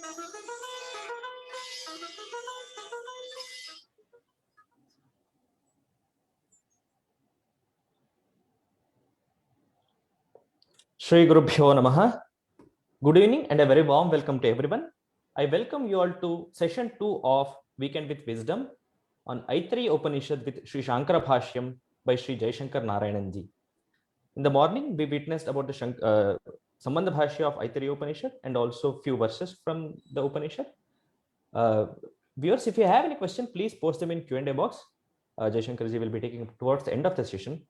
Shri Gurubhyo Namaha. Good evening and a very warm welcome to everyone. I welcome you all to session 2 of Weekend with Wisdom on Aitreya Upanishad with Sri Shankara Bhashyam by Sri Jaishankar Narayananji. In the morning, we witnessed about the Sambandha Bhashya of Aitreya Upanishad and also few verses from the Upanishad. Viewers, if you have any question, please post them in Q&A box. Jaishankarji will be taking towards the end of the session.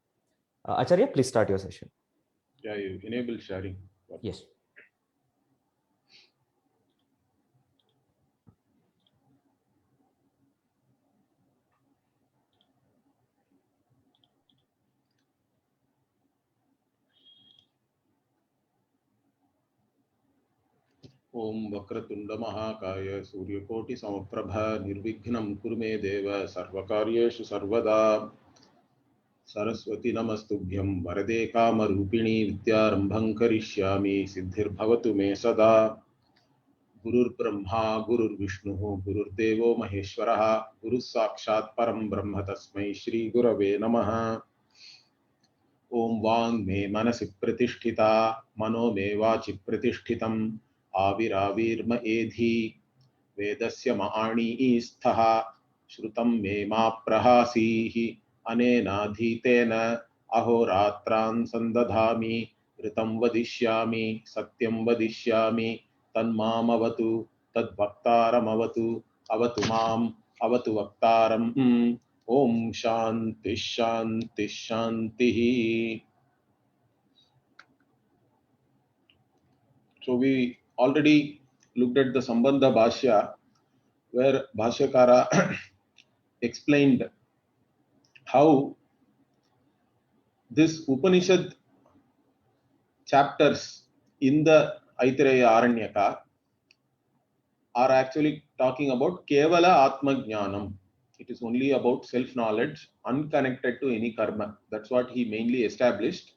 Acharya, please start your session. Yeah, you enable sharing. Yes. Om Vakratunda Mahakaya Suryakoti Samaprabha Nirvignam Kurume Deva Sarvakaryeshu Sarvada Saraswati Namastubhyam Varade Kama Rupini Vidyarambham Karishyami Siddhir Bhavatu Me Sada Gurur Brahma Gurur Vishnu Gurur Devo Maheshwaraha Guru Sakshat Param Brahma Tasmai Shri Gurave Namaha Om Vang Me Manasi Pratisthita Mano Me Vachi Pratishtitam आविराविर्म एधि वेदस्य माणी स्थः श्रुतं मे मा प्रहासीः अनेनाधीतेन अहोरात्रान् संदधामि ऋतं वदिष्यामि सत्यं वदिष्यामि तन्मामवतु तद्वक्तारमवतु अवतु माम् अवतु वक्तारम् ओम शांति शांति शांतिः. So we already looked at the Sambandha Bhashya, where Bhashyakara explained how this Upanishad chapters in the Aitreya Aranyaka are actually talking about Kevala Atma Jnanam. It is only about self-knowledge, unconnected to any karma. That's what he mainly established.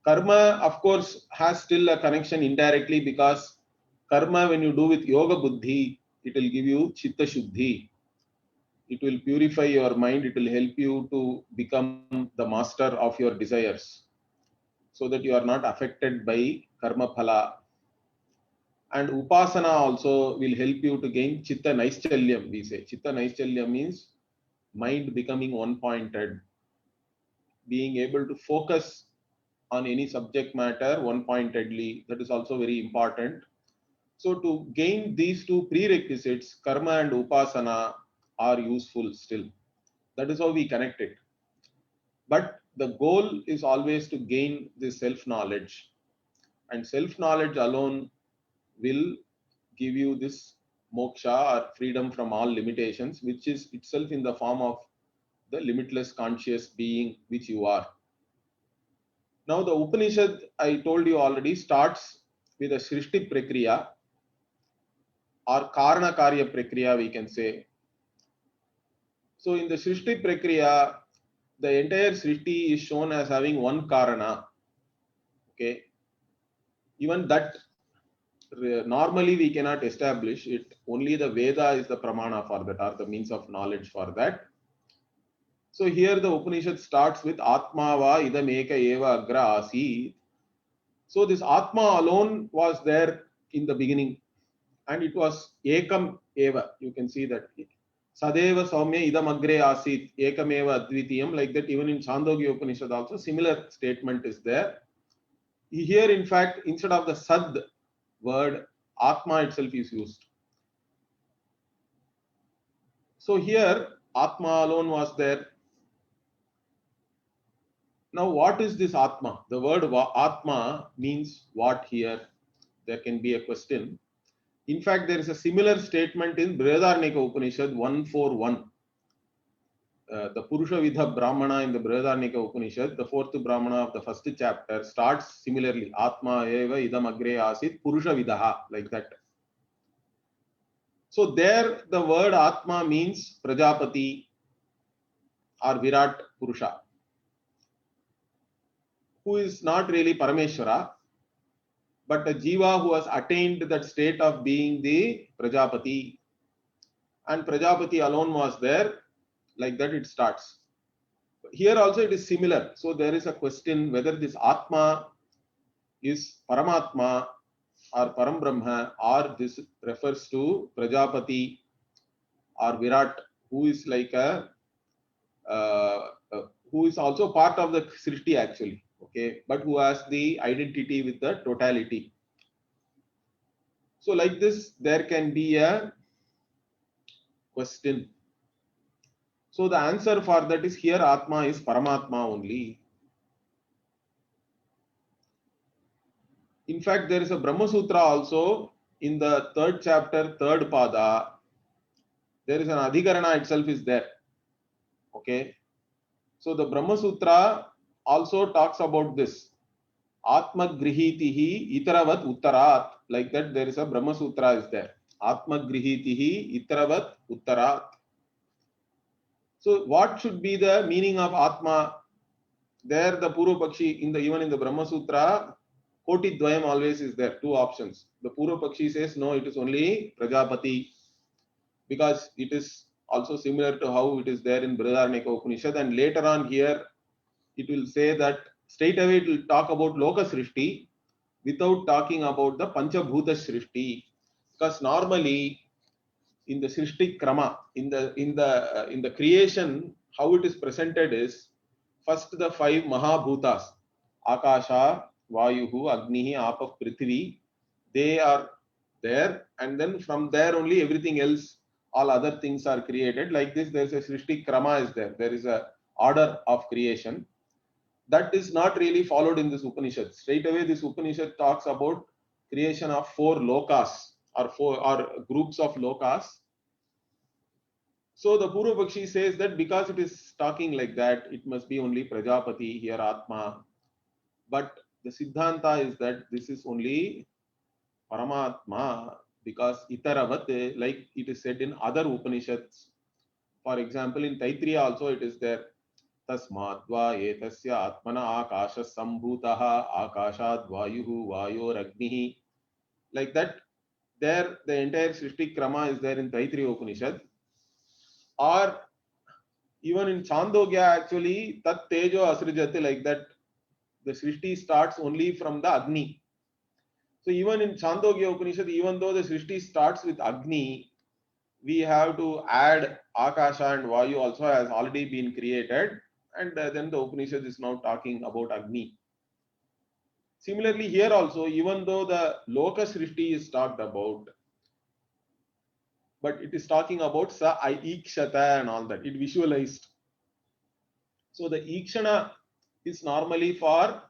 Karma, of course, has still a connection indirectly, because karma, when you do with yoga buddhi, it will give you chitta shuddhi. It will purify your mind. It will help you to become the master of your desires, so that you are not affected by karma phala. And upasana also will help you to gain chitta naischalya. We say chitta naischalya means mind becoming one-pointed, being able to focus on any subject matter one-pointedly. That is also very important. So to gain these two prerequisites, karma and upasana are useful still. That is how we connect it. But the goal is always to gain this self-knowledge. And self-knowledge alone will give you this moksha, or freedom from all limitations, which is itself in the form of the limitless conscious being which you are. Now the Upanishad, I told you already, starts with a Srishti Prakriya, or Karana Karya Prakriya, we can say. So in the Srishti Prakriya, the entire Srishti is shown as having one Karana. Okay. Even that normally we cannot establish it. Only the Veda is the Pramana for that, or the means of knowledge for that. So here the Upanishad starts with Atma va idam eka eva agra asi. So this Atma alone was there in the beginning, and it was ekam eva. You can see that Sadeva Saumya idam agre asit ekam eva advitiyam. Like that, even in Chandogya Upanishad also similar statement is there. Here, in fact, instead of the Sad word, Atma itself is used. So here Atma alone was there. Now what is this Atma? The word Atma means what here? There can be a question. In fact, there is a similar statement in Brihadaranyaka Upanishad 141. The Purusha Vidha Brahmana in the Brihadaranyaka Upanishad, the fourth Brahmana of the first chapter, starts similarly. Atma eva idam agre asit Purusha Vidaha, like that. So there the word Atma means Prajapati or Virat Purusha, who is not really Parameshwara, but a jiva who has attained that state of being the Prajapati, and Prajapati alone was there, like that it starts. Here also it is similar. So there is a question whether this Atma is Paramatma or Param Brahma, or this refers to Prajapati or Virat, who is like a who is also part of the Srishti actually, okay, but who has the identity with the totality. So like this, there can be a question. So the answer for that is here Atma is Paramatma only. In fact, there is a Brahma Sutra also in the 3rd chapter, 3rd pada. There is an Adhikarana itself is there. Okay. So the Brahma Sutra also talks about this. Atma grihitihi itaravat uttarat. Like that, there is a Brahma Sutra is there. Atma grihitihi itaravat uttarat. So what should be the meaning of Atma? There the Purva Pakshi, even in the Brahma Sutra, Koti Dvayam always is there, 2 options. The Purva Pakshi says no, it is only Prajapati, because it is also similar to how it is there in Brihadaranyaka Upanishad, and later on here it will say that straight away it will talk about Loka Srishti without talking about the Panchabhuta Srishti, because normally in the Srishti Krama, in the creation, how it is presented is first the 5 Mahabhutas, Akasha, Vayuhu, Agnihi, Apah, Prithvi, they are there, and then from there only everything else, all other things are created. Like this, there is a Srishti Krama is there. There is a order of creation. That is not really followed in this Upanishad. Straight away, this Upanishad talks about creation of 4 lokas or groups of lokas. So the Purva Pakshi says that because it is talking like that, it must be only Prajapati, here Atma. But the Siddhanta is that this is only Paramatma, because Itaravat, like it is said in other Upanishads. For example, in Taittiriya also it is there. Tasmadva etasya atmana akasha sambhutaha akashad vayuhu vayoragnihi. Like that, there the entire Srishti Krama is there in Taittiriya Upanishad. Or even in Chandogya, actually, Tat Tejo Asrijati, like that, the Srishti starts only from the Agni. So even in Chandogya Upanishad, even though the Srishti starts with Agni, we have to add Akasha and Vayu also has already been created, and then the Upanishad is now talking about Agni. Similarly, here also, even though the Loka Srishti is talked about, but it is talking about Sa Aikshata and all that, it visualized. So the Ikshana is normally for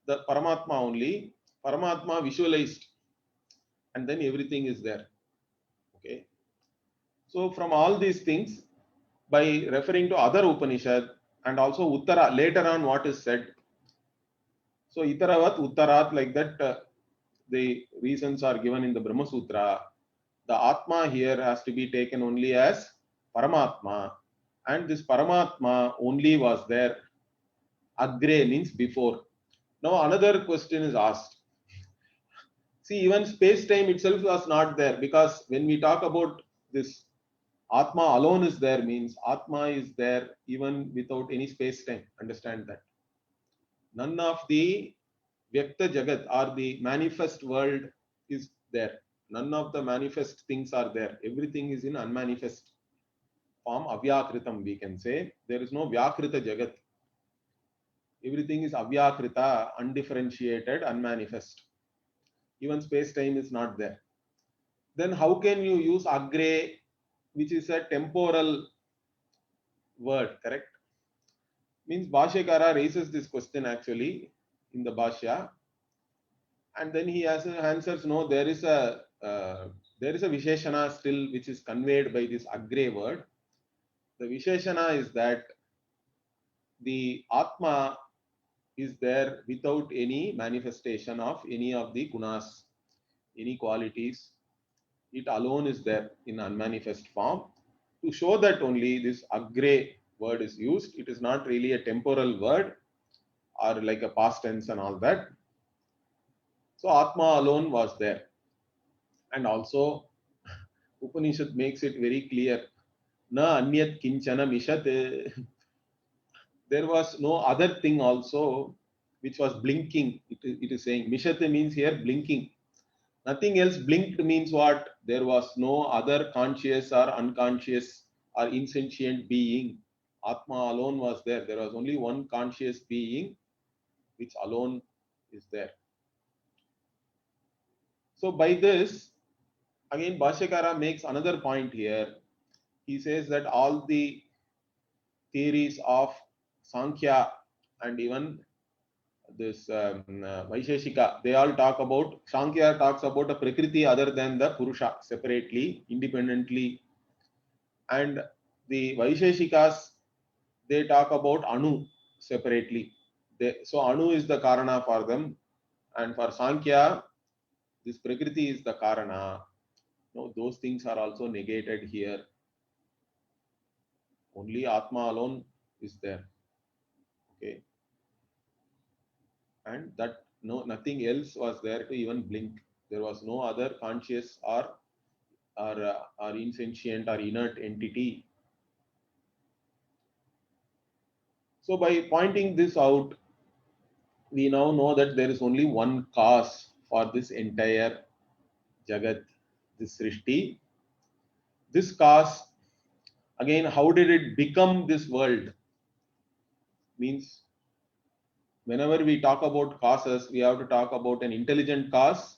the Paramatma only. Paramatma visualized, and then everything is there. Okay. So from all these things, by referring to other Upanishad and also Uttara, later on what is said. So Itaravat, Uttarat, like that, the reasons are given in the Brahma Sutra. The Atma here has to be taken only as Paramatma, and this Paramatma only was there. Agre means before. Now another question is asked. See, even space-time itself was not there, because when we talk about this Atma alone is there, means Atma is there even without any space-time. Understand that. None of the Vyakta Jagat or the manifest world is there. None of the manifest things are there. Everything is in unmanifest form, Avyakritam we can say. There is no Vyakrita Jagat. Everything is Avyakrita, undifferentiated, unmanifest. Even space-time is not there. Then how can you use Agre, which is a temporal word, correct? Means Bhashyakara raises this question actually in the Bhashya, and then he answers, no, there is a Visheshana still which is conveyed by this Agre word. The Visheshana is that the Atma is there without any manifestation of any of the gunas, any qualities. It alone is there in unmanifest form. To show that only this Agre word is used. It is not really a temporal word or like a past tense and all that. So Atma alone was there. And also Upanishad makes it very clear. Na anyat kinchana mishat. There was no other thing also which was blinking. It is saying mishat means here blinking. Nothing else blinked means what? There was no other conscious or unconscious or insentient being. Atma alone was there. There was only one conscious being which alone is there. So by this, again Bhashyakara makes another point here. He says that all the theories of Sankhya and even this Vaisheshika, they all talk about, Sankhya talks about a Prakriti other than the Purusha, separately, independently. And the Vaisheshikas, they talk about Anu separately. So Anu is the Karana for them. And for Sankhya, this Prakriti is the Karana. No, those things are also negated here. Only Atma alone is there. Okay. And that nothing else was there to even blink. There was no other conscious or insentient or inert entity. So by pointing this out, we now know that there is only one cause for this entire Jagat, this Srishti. This cause, again, how did it become this world? Means whenever we talk about causes, we have to talk about an intelligent cause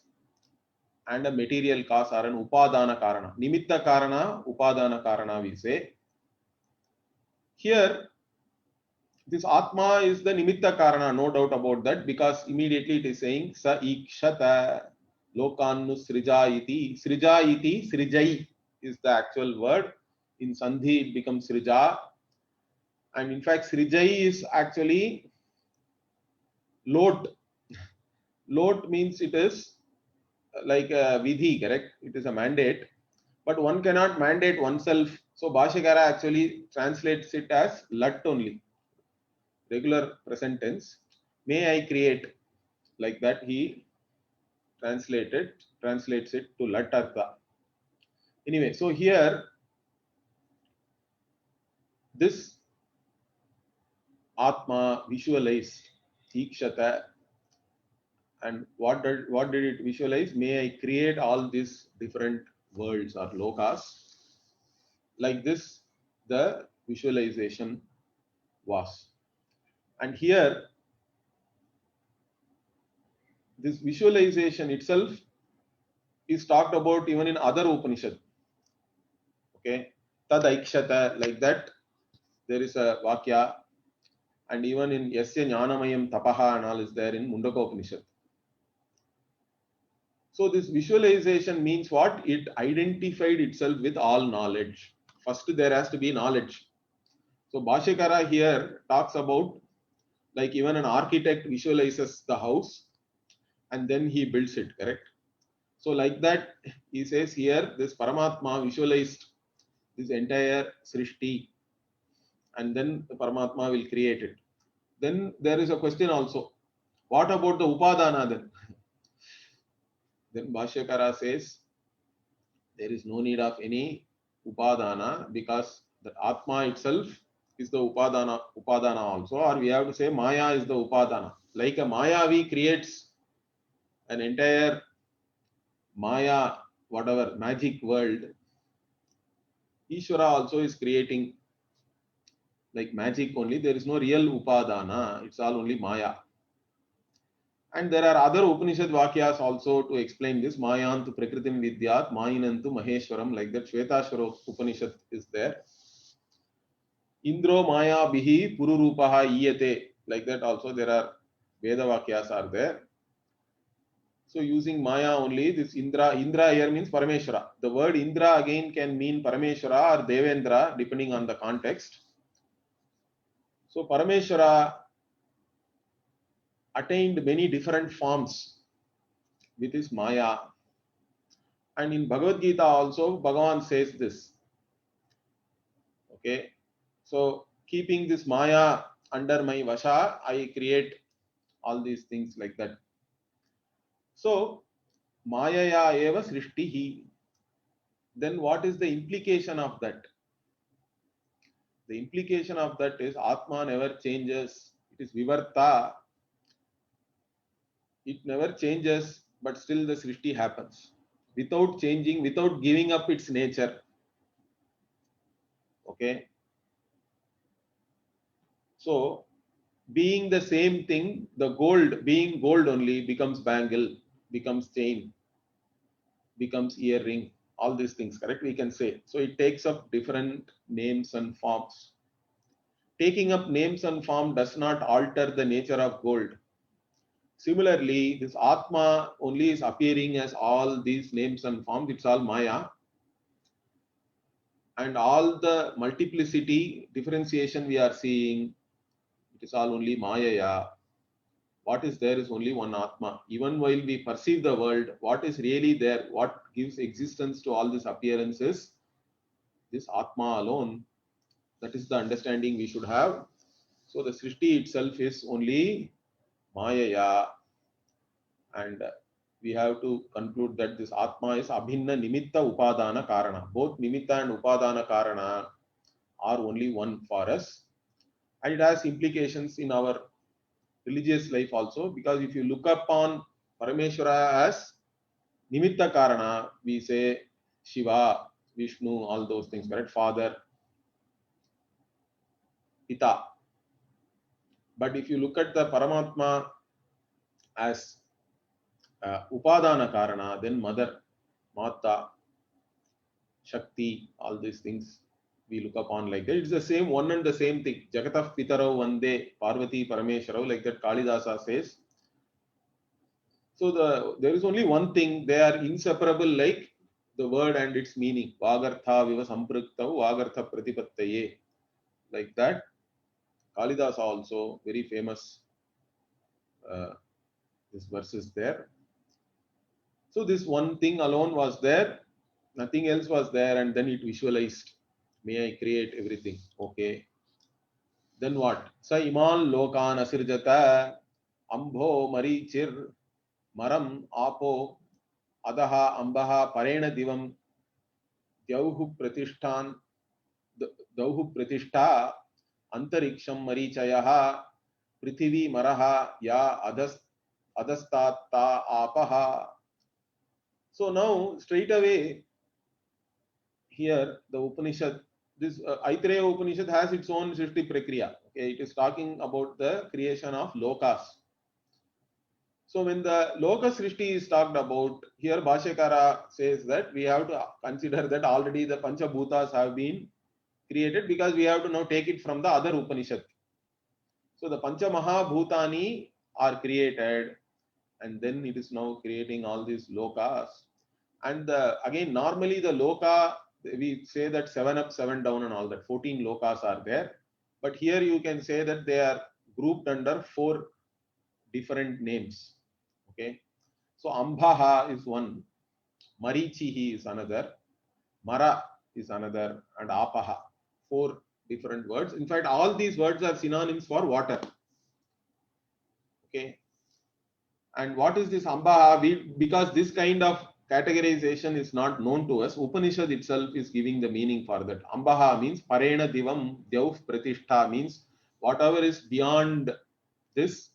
and a material cause or an upadana karana. Nimitta karana, upadana karana we say. Here, this Atma is the nimitta karana, no doubt about that, because immediately it is saying sa ikshata lokannu srija iti. Srija iti, srijai is the actual word. In Sandhi it becomes srija. And in fact, srijai is actually lot. Lot means it is like a vidhi, correct? It is a mandate. But one cannot mandate oneself. So Bhashyakara actually translates it as lat only. Regular present tense. May I create, like that he translates it to lat artha. Anyway, so here this Atma visualized Ikshata, and what did it visualize? May I create all these different worlds or lokas. Like this, the visualization was. And here, this visualization itself is talked about even in other Upanishad. Okay, tad aikshata, like that, there is a vakya, and even in Yasya Jnanamayam Tapaha and all is there in Mundaka Upanishad. So this visualization means what? It identified itself with all knowledge. First, there has to be knowledge. So Bhashyakara here talks about, like even an architect visualizes the house and then he builds it, correct? So like that, he says here, this Paramatma visualized this entire Srishti, and then the Paramatma will create it. Then there is a question also. What about the Upadana then? Then Bhashyakara says, there is no need of any Upadana, because the Atma itself is the Upadana also, or we have to say Maya is the Upadana. Like a Mayavi creates an entire Maya, whatever, magic world, Ishvara also is creating like magic only. There is no real Upadana, it's all only Maya. And there are other Upanishad Vakyas also to explain this. Mayantu Prakritim Vidyat, Mayinantu Maheshwaram, like that Shvetashvara Upanishad is there. Indro Maya Bihi Pururupaha Iyate, like that also there are Veda Vakyas are there. So using Maya only, this Indra here means Parameshwara. The word Indra again can mean Parameshwara or Devendra depending on the context. So Parameshwara attained many different forms with his Maya. And in Bhagavad Gita also, Bhagavan says this. Okay. So keeping this Maya under my Vasha, I create all these things like that. So Mayaya eva srishtihi. Then what is the implication of that? The implication of that is Atma never changes. It is Vivarta. It never changes, but still the Srishti happens. Without changing, without giving up its nature. Okay. So, being the same thing, the gold, being gold only, becomes bangle, becomes chain, becomes earring, all these things, correct? We can say. So, it takes up different names and forms. Taking up names and form does not alter the nature of gold. Similarly, this Atma only is appearing as all these names and forms. It's all Maya. And all the multiplicity, differentiation we are seeing, it is all only Maya. What is there is only one Atma. Even while we perceive the world, what is really there, what gives existence to all these appearances, this Atma alone. That is the understanding we should have. So the Srishti itself is only Maya. And we have to conclude that this Atma is Abhinna Nimitta Upadana Karana. Both Nimitta and Upadana Karana are only one for us. And it has implications in our religious life also, because if you look upon Parameshwara as Nimitta Karana, we say Shiva, Vishnu, all those things, correct? Father, Pita. But if you look at the Paramatma as Upadana Karana, then Mother, Mata, Shakti, all these things we look upon like that. It's the same one and the same thing. Jagatah Pitaro Vande Parvati Parameshwarau, like that Kalidasa says. So there is only one thing, they are inseparable like the word and its meaning. Vagartha viva sampraktau Vagartha pratipattaye. Like that. Kalidasa also, very famous this verse is there. So this one thing alone was there, nothing else was there, and then it visualized. May I create everything. Okay. Then what? Sa imal lokan asirjata ambho marichir maram apo adaha ambaha parena divam dyauhu pratishthan dauhu pratishtha antariksham marichayaha prithivi maraha ya adastata apaha. So now straight away here the Upanishad, this Aitareya Upanishad has its own Srishti Prakriya. Okay, it is talking about the creation of lokas. So when the loka Srishti is talked about, here Bhashyakara says that we have to consider that already the Panchabhutas have been created, because we have to now take it from the other Upanishad. So the Pancha Mahabhutani are created, and then it is now creating all these lokas. And again, normally the loka, we say that 7 up, 7 down and all that, 14 lokas are there. But here you can say that they are grouped under 4 different names. Okay. So Ambaha is one, Marichihi is another, Mara is another, and Apaha. 4 different words. In fact, all these words are synonyms for water. Okay. And what is this Ambaha? Because this kind of categorization is not known to us, Upanishad itself is giving the meaning for that. Ambaha means Parena Divam, Dyauf Pratishtha means whatever is beyond this,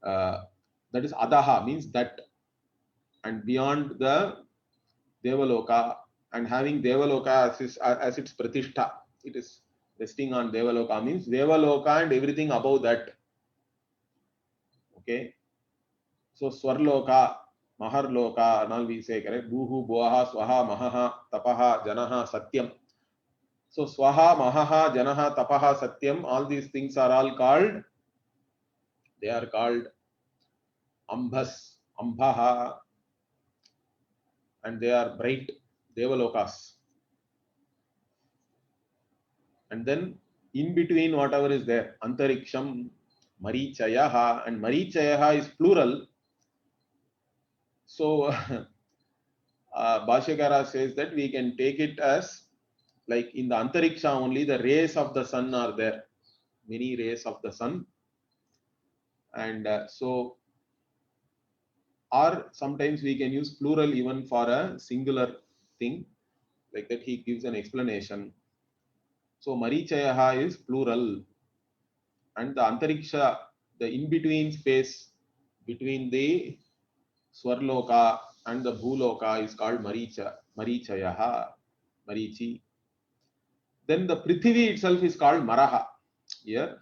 that is Adaha means that, and beyond the Devaloka, and having Devaloka as its Pratishtha. It is resting on Devaloka means Devaloka and everything above that. Okay. So Swarloka, Maharloka, now we say, correct? Bhuhu, Bhuaha, Swaha, Mahaha, Tapaha, Janaha, Satyam. So Swaha, Mahaha, Janaha, Tapaha, Satyam, all these things are all called, they are called Ambhas, Ambaha, and they are bright Devalokas. And then in between whatever is there, Antariksham, Marichayaha, and Marichayaha is plural. So Bhashyakara says that we can take it as like in the Antariksha only the rays of the sun are there, many rays of the sun. And so or sometimes we can use plural even for a singular thing. Like that, he gives an explanation. So Marichayaha is plural, and the Antariksha, the in-between space between the Swarloka and the Bhuloka is called Marichayaha, Marichi. Then the Prithvi itself is called Maraha. Here,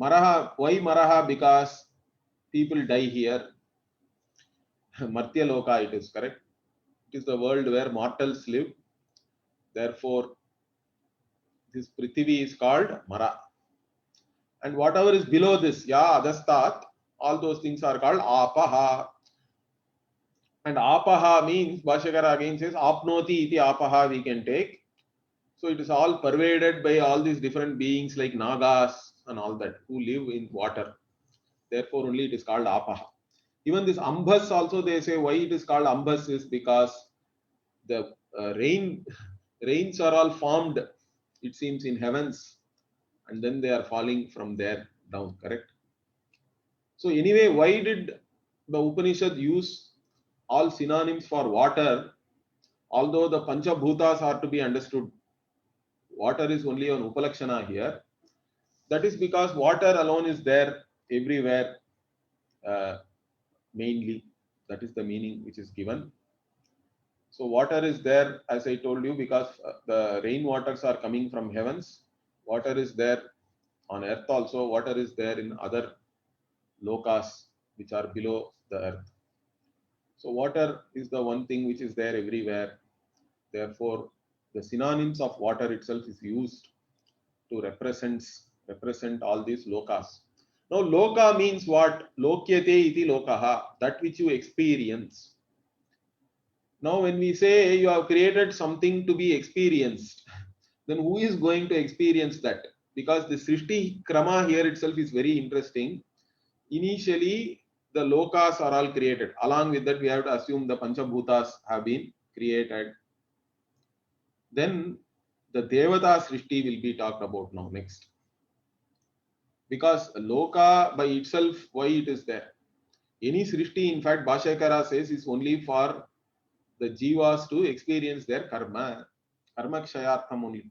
Maraha, why Maraha? Because people die here. Martya Loka, it is correct. It is the world where mortals live. Therefore, this Prithvi is called Mara. And whatever is below this, Ya, Adastat, all those things are called Apaha. And Apaha means, Bhashyakara again says, Apnoti iti Apaha we can take. So it is all pervaded by all these different beings like Nagas and all that who live in water. Therefore, only it is called Apaha. Even this Ambas also, they say why it is called Ambas is because the rains are all formed, it seems, in heavens, and then they are falling from there down, correct? So anyway, why did the Upanishad use all synonyms for water, although the Panchabhutas are to be understood? Water is only an Upalakshana here. That is because water alone is there everywhere, mainly. That is the meaning which is given. So water is there, as I told you, because the rain waters are coming from heavens. Water is there on earth also. Water is there in other lokas which are below the earth. So water is the one thing which is there everywhere. Therefore, the synonyms of water itself is used to represent all these lokas. Now, loka means what? Lokyate iti lokaha, that which you experience. Now, when we say you have created something to be experienced, then who is going to experience that? Because the Srishti Krama here itself is very interesting. Initially, the lokas are all created. Along with that, we have to assume the Panchabhutas have been created. Then the Devata Srishti will be talked about now next. Because loka by itself, why it is there? Any Srishti, in fact, Bhashyakara says, is only for the jivas to experience their karma kshayartham only.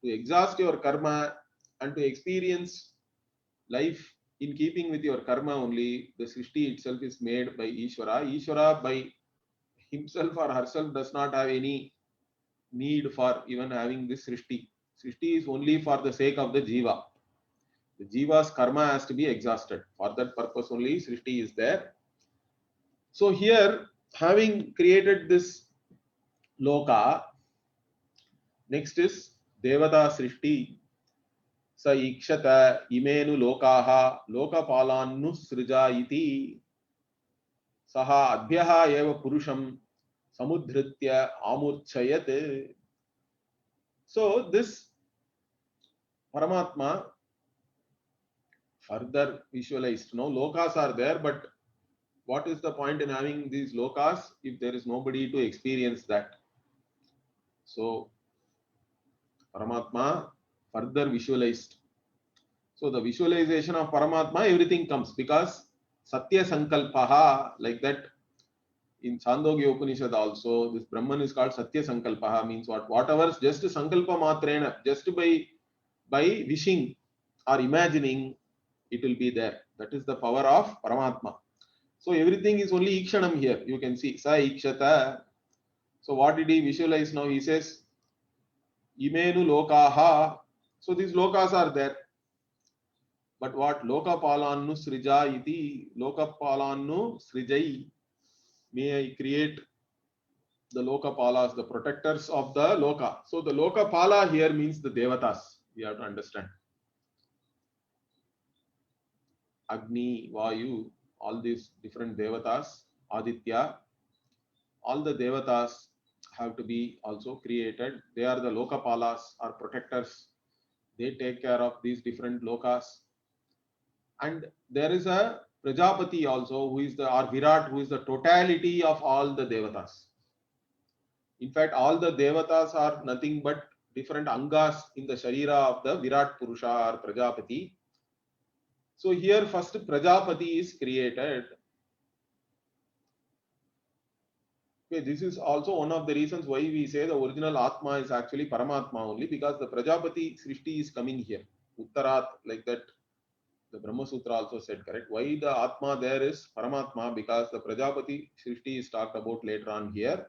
To exhaust your karma and to experience life in keeping with your karma only, the Srishti itself is made by Ishvara. Ishvara by himself or herself does not have any need for even having this Srishti. Srishti is only for the sake of the jiva. The jiva's karma has to be exhausted. For that purpose only Srishti is there. So here, having created this loka, next is Devata Srishti. Sa ikshata imenu lokaha lokapalannu srija iti saha adhyaha eva purusham samudhritya amurchayat. So this Paramatma further visualized. Now lokas are there, but what is the point in having these lokas if there is nobody to experience that? So Paramatma further visualized. So the visualization of Paramatma, everything comes because Satya Sankalpaha, like that in Chandogya Upanishad also, this Brahman is called Satya Sankalpaha, means what? Whatever, just Sankalpa Matrena, just by wishing or imagining, it will be there. That is the power of Paramatma. So everything is only Ikshanam here. You can see Sa Ikshata. So what did he visualize now? He says Imenu Lokaha. So these lokas are there. But what? Lokapalannu srija iti. Lokapalannu srijai. May I create the Lokapalas, the protectors of the Loka. So the Lokapala here means the Devatas. We have to understand. Agni, Vayu, all these different Devatas, Aditya, all the Devatas have to be also created. They are the Lokapalas or protectors. They take care of these different Lokas. And there is a Prajapati also, who is or Virat, who is the totality of all the Devatas. In fact, all the Devatas are nothing but different Angas in the Sharira of the Virat Purusha or Prajapati. So here first Prajapati is created. Okay, this is also one of the reasons why we say the original Atma is actually Paramatma only, because the Prajapati Srishti is coming here. Uttarat, like that, the Brahma Sutra also said, correct? Why the Atma there is Paramatma? Because the Prajapati Srishti is talked about later on here.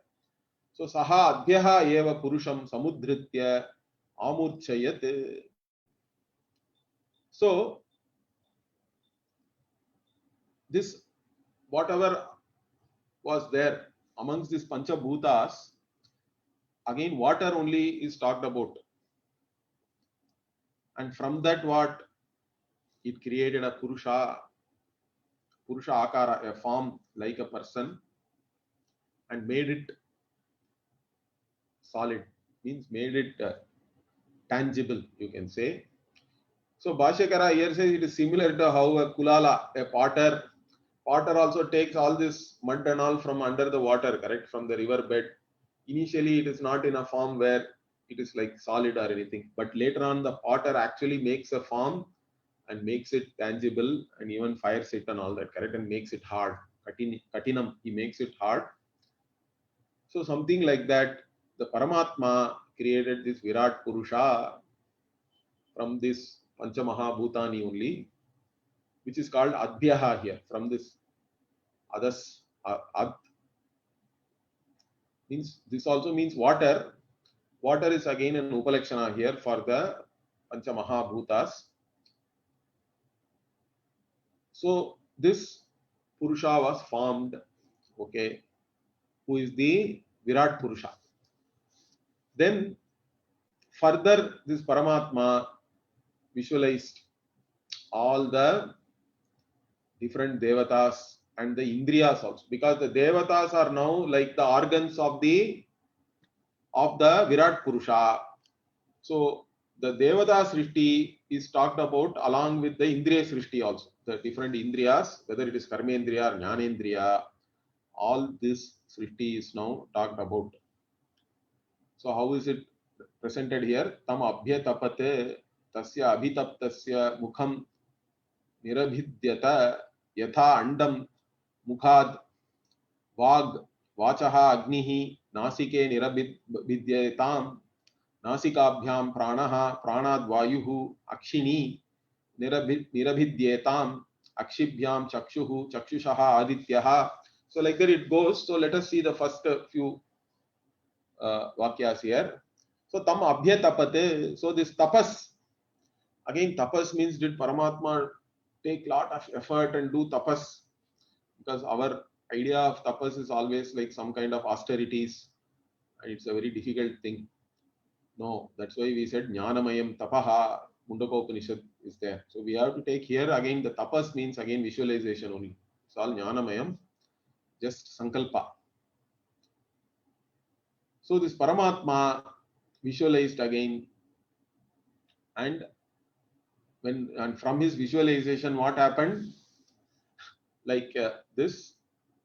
So, Saha Adhyaha Eva Purusham Samudritya Amurchayat. So, this, whatever was there amongst these Pancha Bhutas, again, water only is talked about. And from that, what? It created a Purusha Akara, a form like a person, and made it solid, means made it tangible, you can say. So Bhashyakara here says it is similar to how a Kulala, a potter also takes all this mud and all from under the water, correct, from the river bed. Initially, it is not in a form where it is like solid or anything, but later on, the potter actually makes a form and makes it tangible and even fires it and all that, correct, and makes it hard. Katinam, he makes it hard. So something like that, the Paramatma created this Virat Purusha from this Panchamahabhutani only, which is called Adhyaha here, from this Adas, Ad, means, this also means water. Water is again an Upalakshana here for the Panchamahabhutas. So this Purusha was formed, okay, who is the Virat Purusha. Then further, this Paramatma visualized all the different devatas and the indriyas also, because the devatas are now like the organs of the Virat Purusha. So the devata srishti is talked about along with the indriya srishti also, the different indriyas, whether it is karmendriya or jnanendriya, all this srishti is now talked about. So how is it presented here? Tam abhyatapate tasya abhitaptasya mukham nirabhidyata yatha andam mukhad vag vachaha agnihi nasike nirabhidyatam नासिकाभ्याम प्राणः प्राणाद् वायुः अक्षिणी निरभिद्येताम अक्षिभ्याम चक्षुः चक्षुषः आदित्यः. So like that it goes. So let us see the first few vakyas here. So tam abhyatapate. So this tapas, again tapas means, did Paramatma take lot of effort and do tapas? Because our idea of tapas is always like some kind of austerities, and it's a very difficult thing. No, that's why we said Jnanamayam Tapaha, Mundaka Upanishad is there. So we have to take here again, the tapas means again visualization only. It's all Jnanamayam, just Sankalpa. So this Paramatma visualized again, and from his visualization, what happened? Like this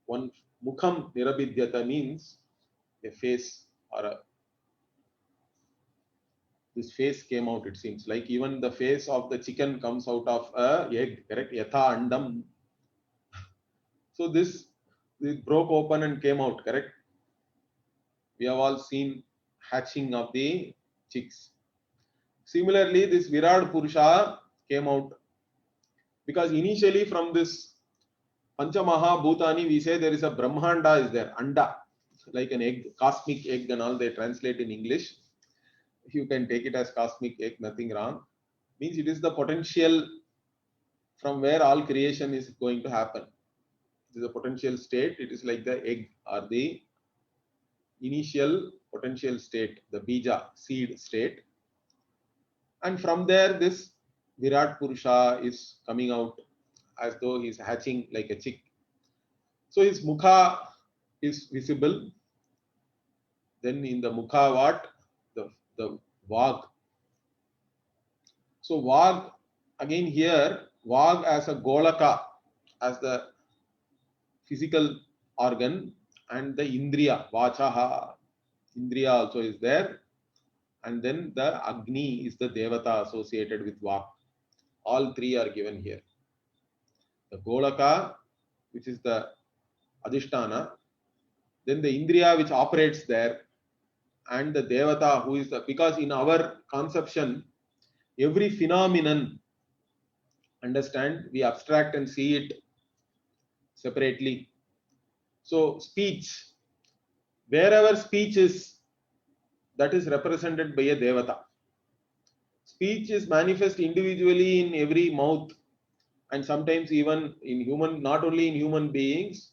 one Mukham Nirabhidyata means a face, or this face came out, it seems like even the face of the chicken comes out of a egg, correct? Yatha andam. So this broke open and came out, correct? We have all seen hatching of the chicks. Similarly, this Virat Purusha came out, because initially from this Panchamaha Bhutani, we say there is a Brahmanda is there, Anda, like an egg, cosmic egg and all, they translate in English. You can take it as cosmic egg, nothing wrong. Means it is the potential from where all creation is going to happen. It is a potential state. It is like the egg, or the initial potential state, the bija, seed state. And from there, this Virat Purusha is coming out as though he is hatching like a chick. So his mukha is visible. Then in the mukha, what? The vag. So vag, again here, vag as a golaka, as the physical organ, and the indriya, vachaha, indriya also is there, and then the Agni is the devata associated with vak. All three are given here. The golaka, which is the adhisthana, then the Indriya which operates there, and the Devata who is the, because in our conception, every phenomenon, understand, we abstract and see it separately. So speech, wherever speech is, that is represented by a Devata. Speech is manifest individually in every mouth, and sometimes even in human, not only in human beings,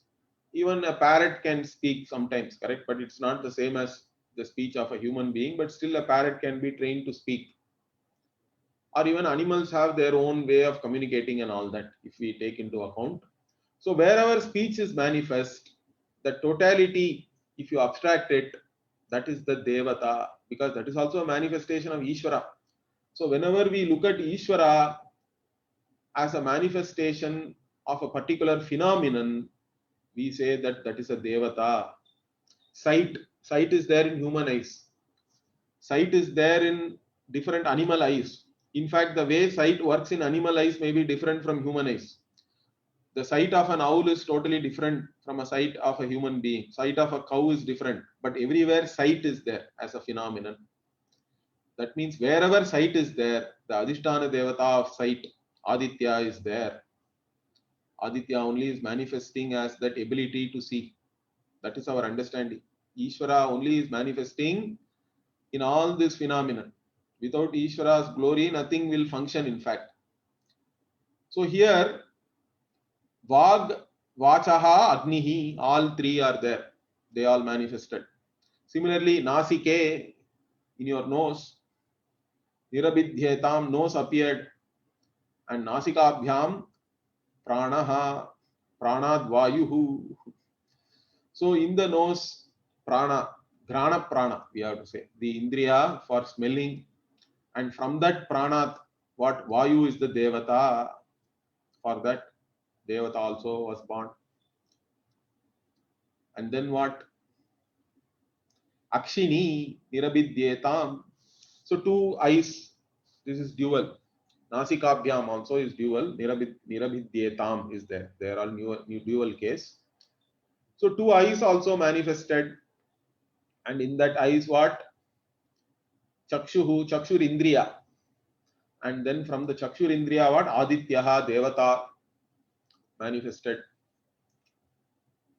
even a parrot can speak sometimes, correct? But it's not the same as the speech of a human being, but still a parrot can be trained to speak. Or even animals have their own way of communicating and all that, if we take into account. So wherever speech is manifest, the totality, if you abstract it, that is the Devata, because that is also a manifestation of Ishvara. So whenever we look at Ishvara as a manifestation of a particular phenomenon, we say that that is a Devata. Sight is there in human eyes. Sight is there in different animal eyes. In fact, the way sight works in animal eyes may be different from human eyes. The sight of an owl is totally different from a sight of a human being. Sight of a cow is different, but everywhere sight is there as a phenomenon. That means wherever sight is there, the Adhisthana Devata of sight, Aditya, is there. Aditya only is manifesting as that ability to see. That is our understanding. Ishvara only is manifesting in all this phenomenon. Without Ishvara's glory, nothing will function, in fact. So here, Vag, Vachaha, Agnihi, all three are there. They all manifested. Similarly, Nasike, in your nose, Nirabidhyetam, nose appeared, and Nasikabhyam, Pranaha, Pranad Vayuhu. So in the nose, Prana, Grana Prana, we have to say, the Indriya for smelling, and from that Pranat, what Vayu is the Devata, for that Devata also was born. And then what? Akshini, Nirabidhyetam. So two eyes, this is dual. Nasikabhyam also is dual. Nirabidhyetam is there. They are all new dual case. So two eyes also manifested. And in that eyes what? Chakshur Indriya. And then from the Chakshur Indriya what? Adityaha, Devata manifested.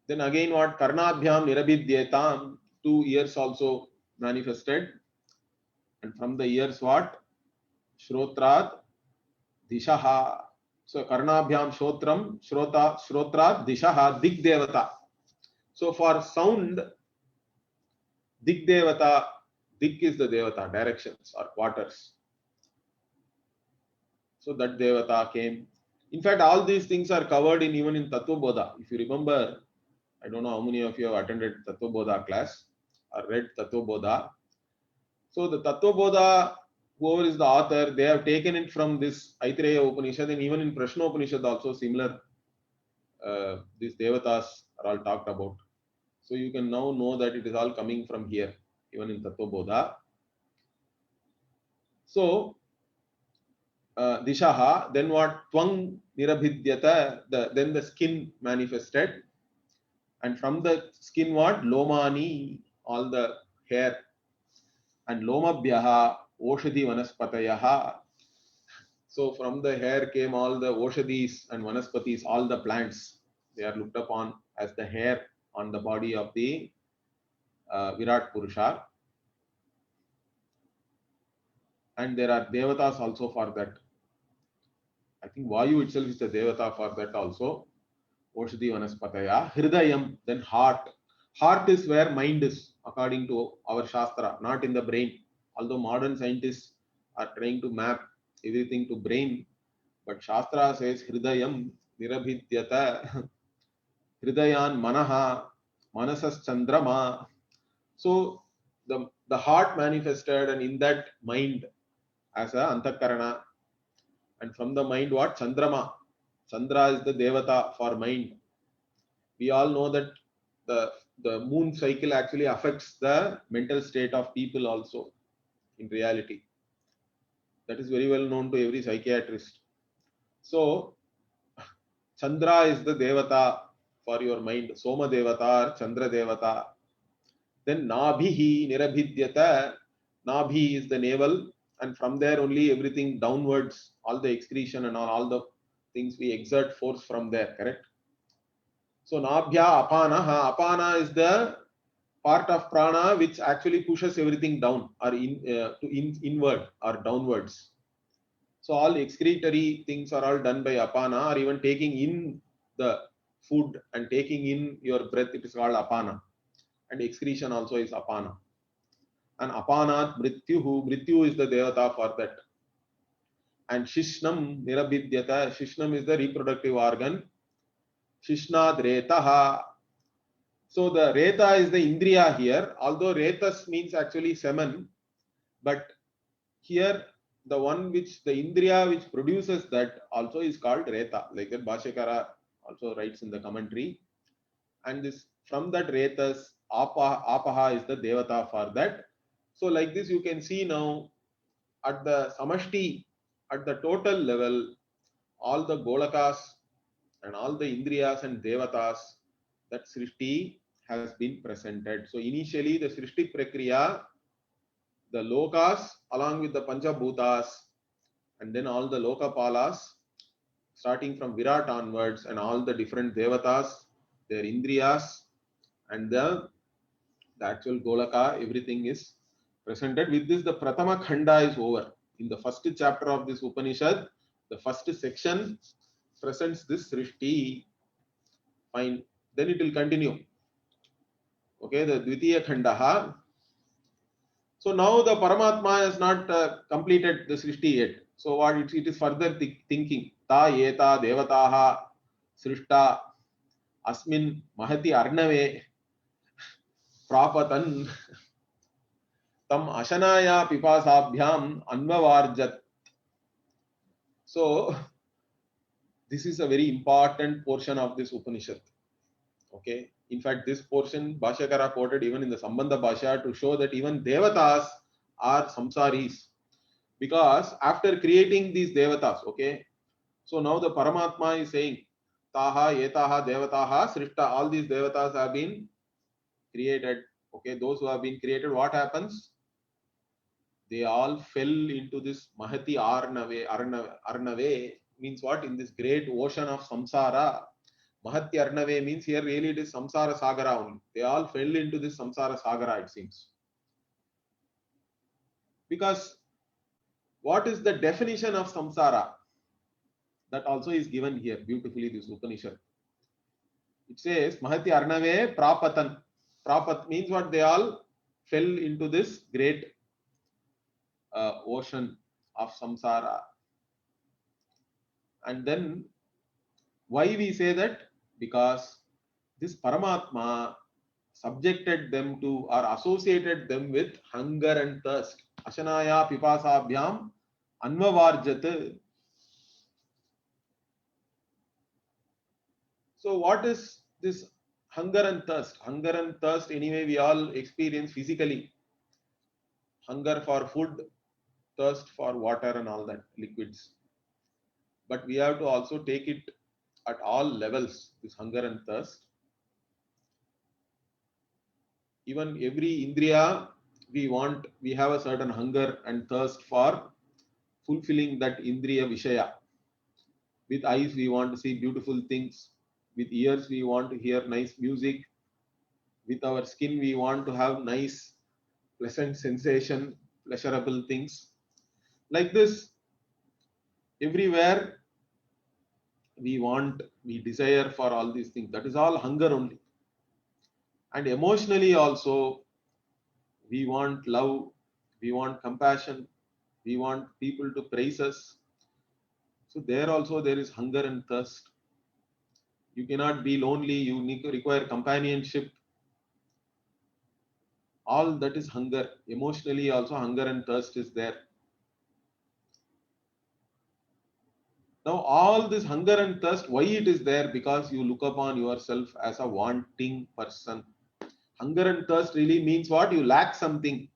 Then again what? Karnabhyam Nirabidhyetam. 2 ears also manifested. And from the ears what? Shrotrat Dishaha. So Karnabhyam Shrotram, Shrotrat Dishaha, Dig Devata. So for sound, Dig Devata, Dig is the Devata, directions or quarters. So that Devata came. In fact, all these things are covered in even in Tattva Bodha. If you remember, I don't know how many of you have attended Tattva Bodha class or read Tattva Bodha. So the Tattva Bodha, whoever is the author, they have taken it from this Aitareya Upanishad, and even in Prashna Upanishad also similar. These Devatas are all talked about. So you can now know that it is all coming from here, even in Tattva Bodha. So Dishaha, then what? Twang Nirabhidyata, then the skin manifested. And from the skin what? Lomani, all the hair. And Lomabhyaha, Oshadhi Vanaspatayaha. So from the hair came all the Oshadhis and Vanaspatis, all the plants. They are looked upon as the hair on the body of the Virat Purusha. And there are Devatas also for that. I think Vayu itself is the Devata for that also. Oshadhi Vanaspataya. Hridayam, then heart. Heart is where mind is, according to our Shastra, not in the brain. Although modern scientists are trying to map everything to brain, but Shastra says Hridayam Nirabhidyata Hridayan Manaha Manasas Chandrama. So the heart manifested, and in that mind as a Antakarana, and from the mind what? Chandrama. Chandra is the Devata for mind. We all know that the moon cycle actually affects the mental state of people also in reality. That is very well known to every psychiatrist. So Chandra is the Devata for your mind. Soma Devata or Chandra Devata. Then Nabhihi Nirabhidyata. Nabhi is the navel, and from there only everything downwards, all the excretion and all the things we exert force from there, correct? So Nabhya Apana. Apana is the part of prana which actually pushes everything down or inward or downwards. So all excretory things are all done by apana, or even taking in the food and taking in your breath, it is called apana. And excretion also is apana. And apanat mrityuhu, mrityu is the devata for that. And shishnam nirabhidyata, shishnam is the reproductive organ. Shishnad retaha. So the reta is the indriya here, although retas means actually semen, but here the one which the indriya which produces that also is called reta, like that Bhashyakara also writes in the commentary. And this from that retas, apaha is the devata for that. So like this you can see now at the samashti, at the total level, all the golakas and all the indriyas and devatas, that srishti has been presented. So initially the srishti prakriya, the lokas along with the panchabhutas, and then all the lokapalas, starting from Virat onwards, and all the different devatas, their indriyas, and the actual golaka, everything is presented. With this, the Pratama Khanda is over. In the first chapter of this Upanishad, the first section presents this Srishti. Fine. Then it will continue. Okay, the Dvitiya Khandaha. So now the Paramatma has not completed the Srishti yet. So what it is further thinking. Ta yeta devataha srishta asmin mahati arnave prapatan tam ashanaya pipasabhyam anvavarjat. So this is a very important portion of this Upanishad. Okay. In fact, this portion Bhashyakara quoted even in the Sambandha Bhashya to show that even devatas are samsaris. Because after creating these devatas, okay, so now the Paramatma is saying, Taha, Yetaha, Devataha, Srishta, all these devatas have been created. Okay, those who have been created, what happens? They all fell into this Mahati Arnave. Arnave means what? In this great ocean of samsara. Mahati Arnave means here really it is samsara sagara only. They all fell into this samsara sagara, it seems. Because what is the definition of samsara? That also is given here beautifully, this Upanishad. It says Mahati Arnave Prapatan. Prapat means what? They all fell into this great ocean of samsara. And then why we say that? Because this Paramatma subjected them to or associated them with hunger and thirst. Ashanaya pipasabhyam anvavarjat. So what is this hunger and thirst? Hunger and thirst anyway we all experience physically. Hunger for food, thirst for water and all that liquids. But we have to also take it at all levels, this hunger and thirst. Even every indriya we have a certain hunger and thirst for fulfilling that indriya vishaya. With eyes we want to see beautiful things. With ears we want to hear nice music. With our skin we want to have nice, pleasant sensation, pleasurable things. Like this, everywhere we desire for all these things. That is all hunger only. And emotionally also, we want love, we want compassion, we want people to praise us. So there also there is hunger and thirst. You cannot be lonely, you need to require companionship. All that is hunger. Emotionally also hunger and thirst is there. Now all this hunger and thirst, why it is there? Because you look upon yourself as a wanting person. Hunger and thirst really means what? You lack something.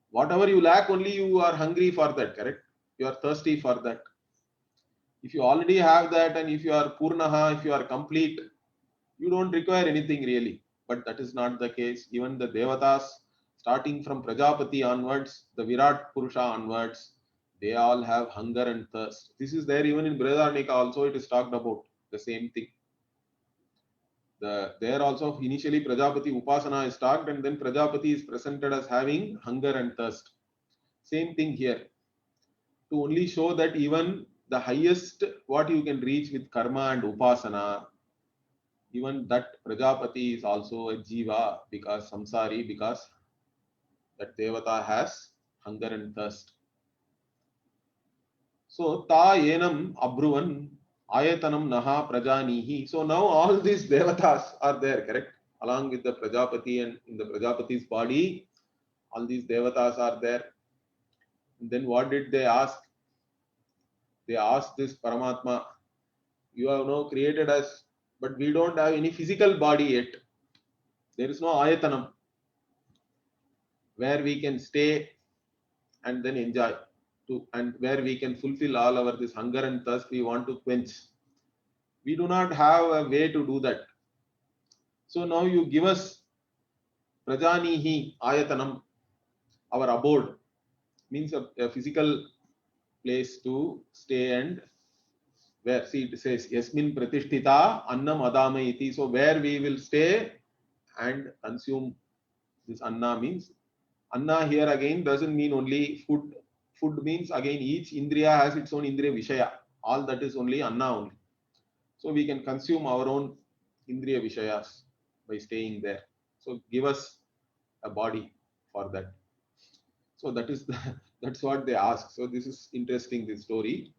Whatever you lack, only you are hungry for that, correct? You are thirsty for that. If you already have that, and if you are purnaha, if you are complete, you don't require anything really. but that is not the case. Even the Devatas, starting from Prajapati onwards, the Virat Purusha onwards, they all have hunger and thirst. This is there even in Brihadaranyaka also, it is talked about the same thing. There also initially Prajapati Upasana is talked, and then Prajapati is presented as having hunger and thirst. Same thing here, to only show that even the highest what you can reach with karma and upasana, even that Prajapati is also a jiva, because samsari, because that devata has hunger and thirst. So ta enam abruvan ayatanam naha prajanihi. So now all these devatas are there, correct? Along with the Prajapati, and in the Prajapati's body, all these devatas are there. And then what did they ask? They asked this Paramatma, you have now created us, but we don't have any physical body yet. There is no ayatanam where we can stay and then enjoy to, and where we can fulfill all our this hunger and thirst we want to quench. We do not have a way to do that. So now you give us prajanihi ayatanam, our abode, means a physical place to stay, and where, see, it says yasmin pratishtita annam adama iti. So where we will stay and consume this anna. Means anna here again doesn't mean only food. Food means again each indriya has its own indriya vishaya. All that is only anna only. So we can consume our own indriya vishayas by staying there. So give us a body for that. So that is that's what they ask. So this is interesting, this story.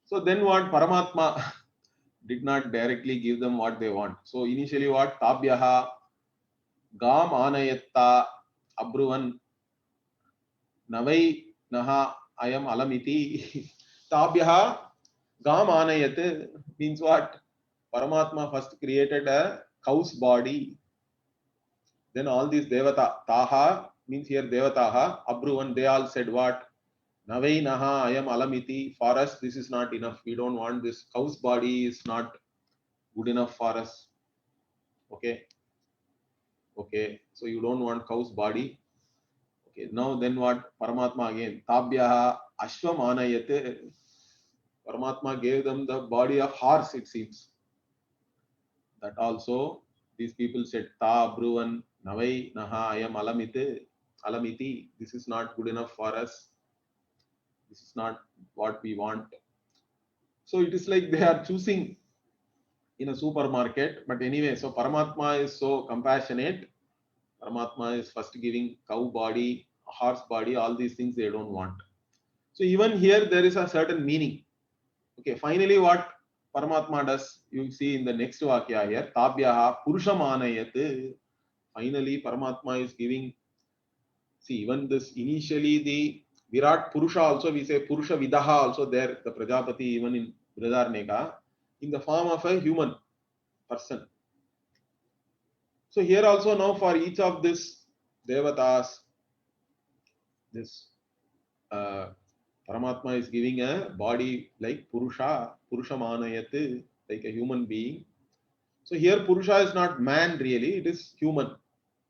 So then what, Paramatma did not directly give them what they want. So initially what, tabyaha gam anayatta abruvan navai naha ayam alamiti. Tabyaha gam anayat means what? Paramatma first created a cow's body. Then all these devata, taha means here devataha, abruvan, they all said what? Navai naha ayam alamiti. For us, this is not enough. We don't want this. Cow's body is not good enough for us. Okay. Okay. So you don't want cow's body. Okay. Now then what? Paramatma again. Tabhyaha ashvam anayate. Paramatma gave them the body of horse, it seems. That also these people said ta bruvan navai naha ayam alamiti. This is not good enough for us. This is not what we want. So it is like they are choosing in a supermarket. But anyway, so Paramatma is so compassionate. Paramatma is first giving cow body, horse body, all these things they don't want. So even here there is a certain meaning. Okay, finally what Paramatma does, you see in the next Vakya here, Tabhyaha Purushamanayat. Finally Paramatma is giving, see, even this initially the Virat Purusha also, we say Purusha Vidaha also there, the Prajapati even in Brihadaranyaka, in the form of a human person. So here also now for each of this devatas, this Paramatma is giving a body like Purusha, Purusha Manayat, like a human being. So here Purusha is not man really, it is human.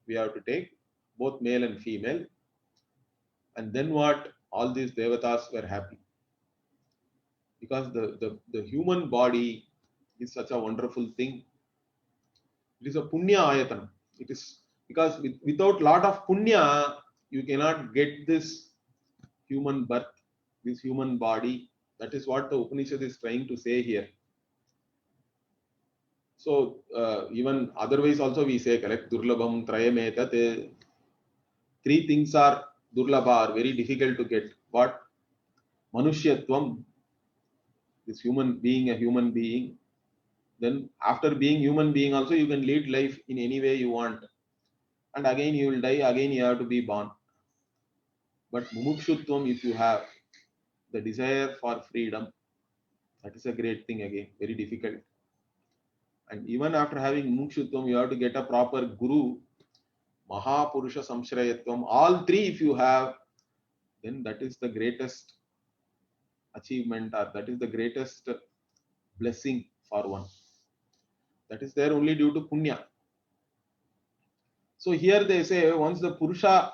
We have to take both male and female. And then what? All these devatas were happy. Because the human body is such a wonderful thing. It is a punya ayatana. It is because without lot of punya, you cannot get this human birth, this human body. That is what the Upanishad is trying to say here. So even otherwise also we say, correct, durlabham trayametat. Three things are durlabha, are very difficult to get. What? Manushyatvam, this human being, a human being. Then after being human being also you can lead life in any way you want. And again you will die, again you have to be born. But mumukshutvam, if you have the desire for freedom, that is a great thing again, very difficult. And even after having mumukshutvam, you have to get a proper guru, mahapurusha samshrayatvam, all three if you have, then that is the greatest achievement, or that is the greatest blessing for one. That is there only due to punya. So here they say once the Purusha,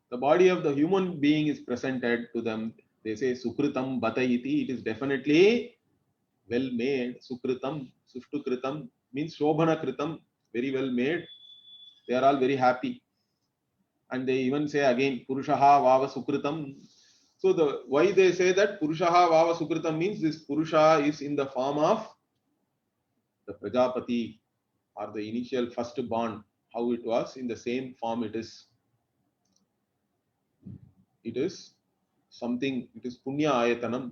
the body of the human being is presented to them, they say Sukritam Batayiti, it is definitely well made. Sukritam, Sushtukritam means Shobhana Kritam, very well made. They are all very happy. And they even say again Purushaha Vava Sukritam. So the why they say that Purushaha Vava Sukritam means this Purusha is in the form of the Prajapati or the initial first born, how it was, in the same form it is. It is something, it is Punya Ayatanam.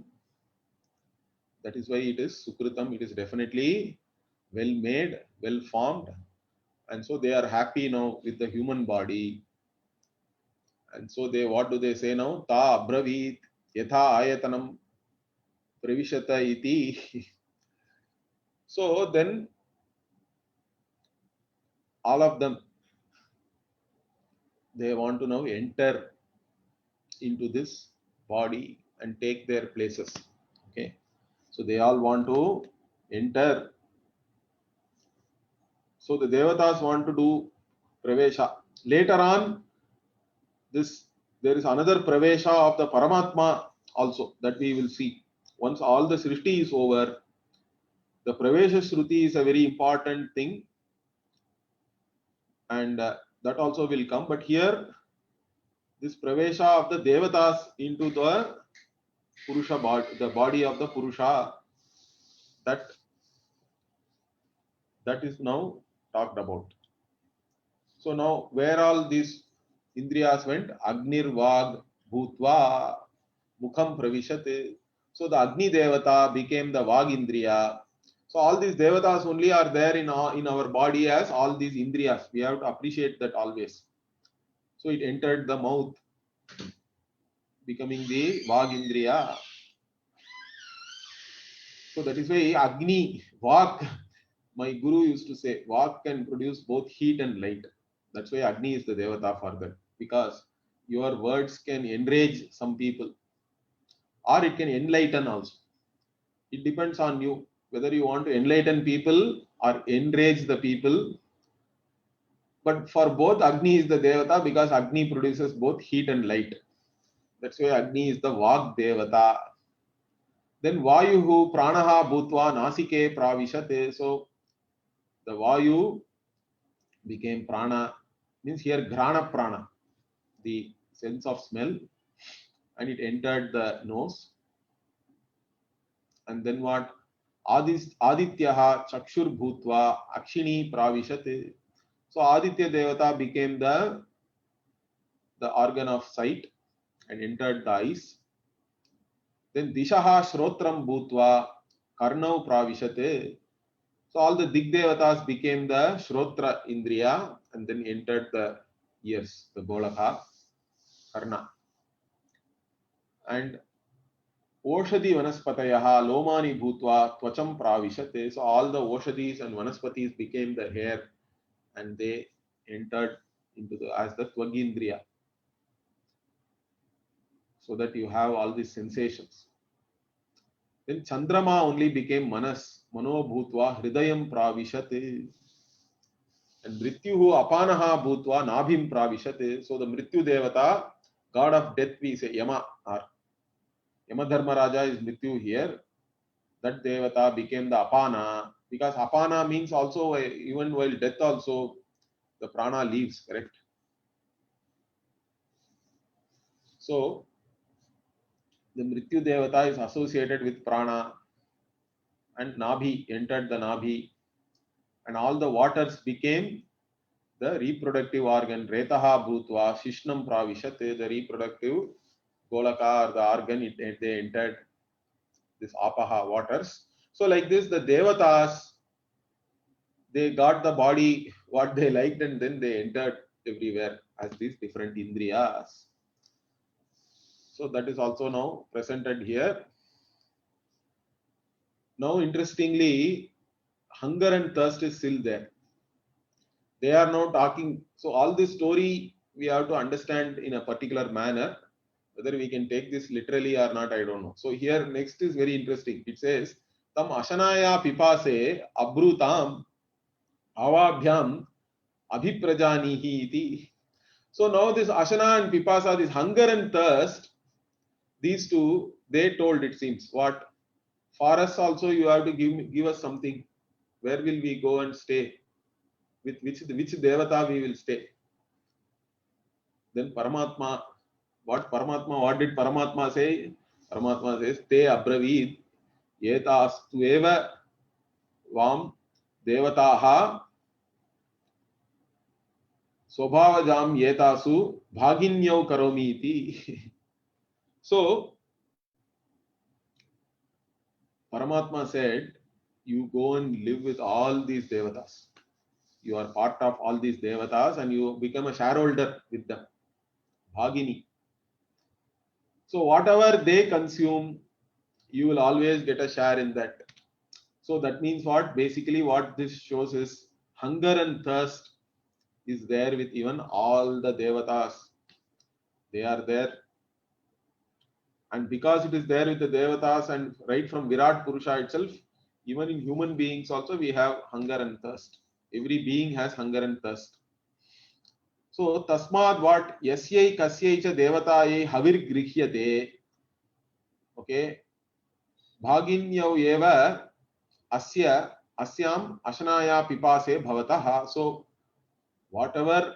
That is why it is Sukritam. It is definitely well made, well formed. And so they are happy now with the human body. And so they, what do they say now? Ta abravit yatha ayatanam pravishata iti. So then all of them, they want to now enter into this body and take their places. Okay. So they all want to enter. So the Devatas want to do Pravesha. Later on, there is another Pravesha of the Paramatma also that we will see. Once all the Srishti is over, the Pravesha Shruti is a very important thing, and that also will come. But here, this Pravesha of the Devatas into the Purusha body, the body of the Purusha, that is now talked about. So now where all these Indriyas went? Agnir Vag Bhutva Mukham Pravishat. So the Agni Devata became the Vag Indriya. So all these Devatas only are there in our body as all these Indriyas. We have to appreciate that always. So it entered the mouth, becoming the Vag Indriya. So that is why Agni, Vak, my Guru used to say, Vak can produce both heat and light. That's why Agni is the Devata for that. Because your words can enrage some people, or it can enlighten also. It depends on you whether you want to enlighten people or enrage the people. But for both, Agni is the Devata because Agni produces both heat and light. That's why Agni is the Vag Devata. Then Vayuhu Pranaha Bhutva Nasike Pravishate. So the Vayu became Prana, means here Grana Prana, the sense of smell, and it entered the nose. And then what? Adityaha Chakshur Bhutva Akshini Pravishate. So Aditya Devata became the organ of sight and entered the eyes. Then Dishaha Shrotram Bhutva Karnau Pravishate. So all the Dig Devatas became the Shrotra Indriya and then entered the ears, the Golaka, Karna. And Oshadi Vanaspatayaha Lomani Bhutva Tvacham Pravishate. So all the Oshadis and Vanaspatis became the hair and they entered into as the Tvagindriya. So that you have all these sensations. Then Chandrama only became Manas, Mano Bhutva Hridayam Pravishate. And Mrityuhu Apanaha Bhutva Nabhim Pravishate. So the Mrityu Devata, god of death, we say Yama, or Yama Dharmaraja is Mrityu here. That Devata became the Apana, because Apana means also, even while death also, the prana leaves, correct? So the Mrityu Devata is associated with prana, and Nabhi entered the Nabhi, and all the waters became the reproductive organ. Retaha Bhutva Shishnam Pravishate, the reproductive Golaka or the organ, they entered this Apaha waters. So like this, the Devatas, they got the body what they liked and then they entered everywhere as these different Indriyas. So that is also now presented here. Now interestingly, hunger and thirst is still there. They are now talking. So all this story we have to understand in a particular manner. Whether we can take this literally or not, I don't know. So here next is very interesting. It says, Tam Ashanaya Pipase Abrutam Avabhyam Abhiprajanihi iti. So now this Ashana and Pipasa, this hunger and thirst, these two, they told, it seems, what? For us also you have to give us something. Where will we go and stay? With which devata we will stay? Then Paramatma, what did Paramatma say? Paramatma says, Te abravid etastu eva vam devataha swabhavajam yetasu bhaginyau karomi iti. So Paramatma said, you go and live with all these devatas. You are part of all these devatas and you become a shareholder with them. Bhagini. So whatever they consume, you will always get a share in that. So that means what? Basically what this shows is hunger and thirst is there with even all the devatas. They are there. And because it is there with the devatas and right from Virat Purusha itself, even in human beings also we have hunger and thirst. Every being has hunger and thirst. So tasmad what? Yasyai kasyai cha devataye havir grikhyate. Okay. Bhaginyau eva asya asyam ashanaya pipase bhavataha. So whatever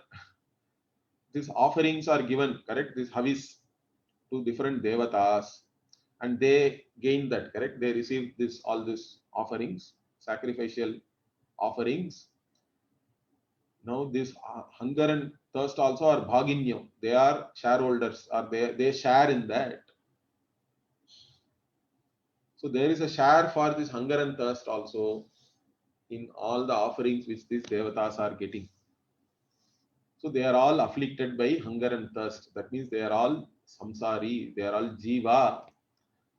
these offerings are given, correct? This havis to different devatas, and they gain that, correct? They receive this all these offerings, sacrificial offerings. Now this hunger and thirst also are bhaginyo. They are shareholders, or they share in that. So there is a share for this hunger and thirst also in all the offerings which these devatas are getting. So they are all afflicted by hunger and thirst. That means they are all samsari, they are all jiva.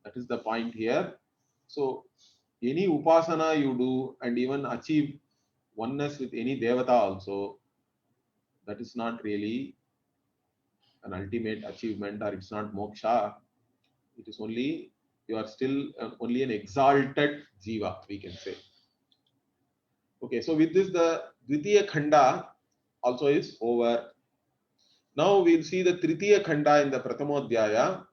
That is the point here. So any upasana you do and even achieve oneness with any devata also, that is not really an ultimate achievement, or it's not moksha. It is only, you are still only an exalted jiva, we can say. Okay, so with this, the Dvitiya Khanda also is over. Now we'll see the Tritiya Khanda in the Prathamodhyaya.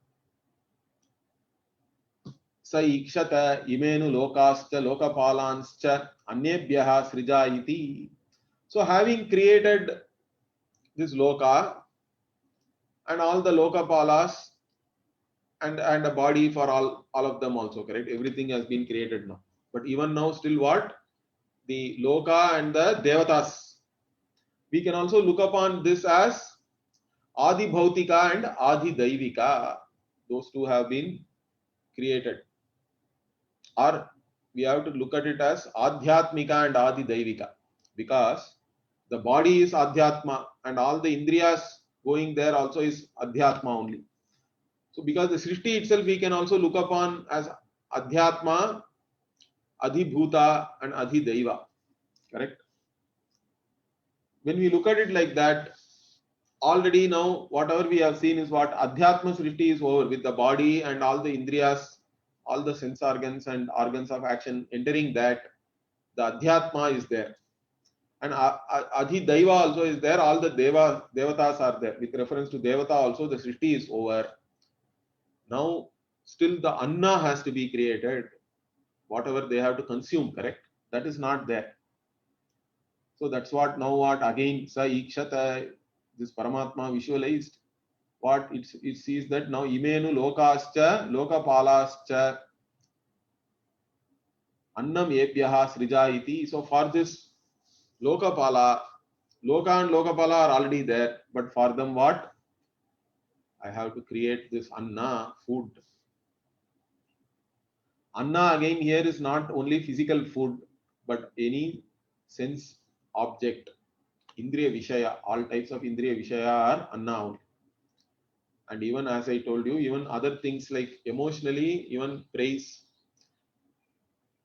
Sa ikshata imenu lokascha lokapalanscha anyebhyaha srija iti. So having created this loka and all the lokapalas and a body for all of them also, correct? Everything has been created now. But even now still what? The loka and the devatas. We can also look upon this as Adi Bhautika and Adi Daivika. Those two have been created. Or we have to look at it as Adhyatmika and Adi Daivika. Because the body is Adhyatma and all the Indriyas going there also is Adhyatma only. So because the Srishti itself we can also look upon as Adhyatma, Adhibhuta and Adhidaiva. Correct? When we look at it like that, already now whatever we have seen is what Adhyatma Srishti is over with the body and all the Indriyas, all the sense organs and organs of action entering that, the Adhyatma is there. And Adhidaiva also is there, all the Devatas are there. With reference to Devata also, the Srishti is over. Now, still the Anna has to be created. Whatever they have to consume, correct? That is not there. So that's what now what again Sa Ikshata, this Paramatma visualized. What it sees that now Imenu Lokascha, Lokapalascha, Annam Ebhyaha Srija iti. So for this Lokapala, Loka and Lokapala are already there, but for them what? I have to create this Anna, food. Anna again here is not only physical food, but any sense object. Indriya Vishaya, all types of Indriya Vishaya are Anna only. And even as I told you, even other things like emotionally, even praise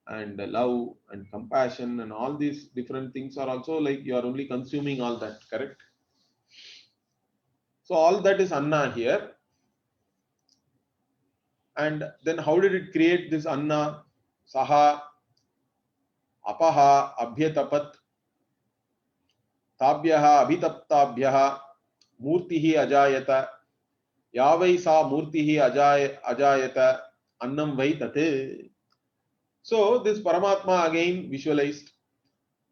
and love and compassion and all these different things are also like you are only consuming all that, correct? So all that is Anna here. And then how did it create this Anna? Saha, Apaha, Abhyatapat, ताभ्यः अभितप्ताभ्यः मूर्तिः अजायत या वै सा मूर्तिः अजायत अन्नं वै तत्. So this Paramatma again visualized,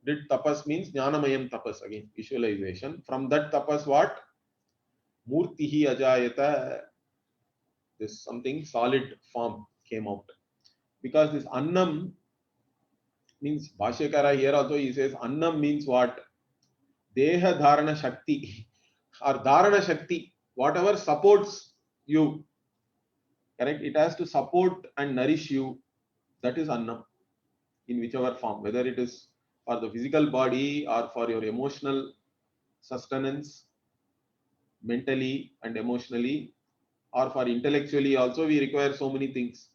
did tapas means Jnanamayam tapas, again visualization. From that tapas what? Murtihi ajayata, this something solid form came out. Because this Annam means, Bhashyakara here also he says Annam means what? Deha Dharana Shakti or Dharana Shakti, whatever supports you, correct? It has to support and nourish you. That is Annam in whichever form, whether it is for the physical body or for your emotional sustenance, mentally and emotionally, or for intellectually also we require so many things.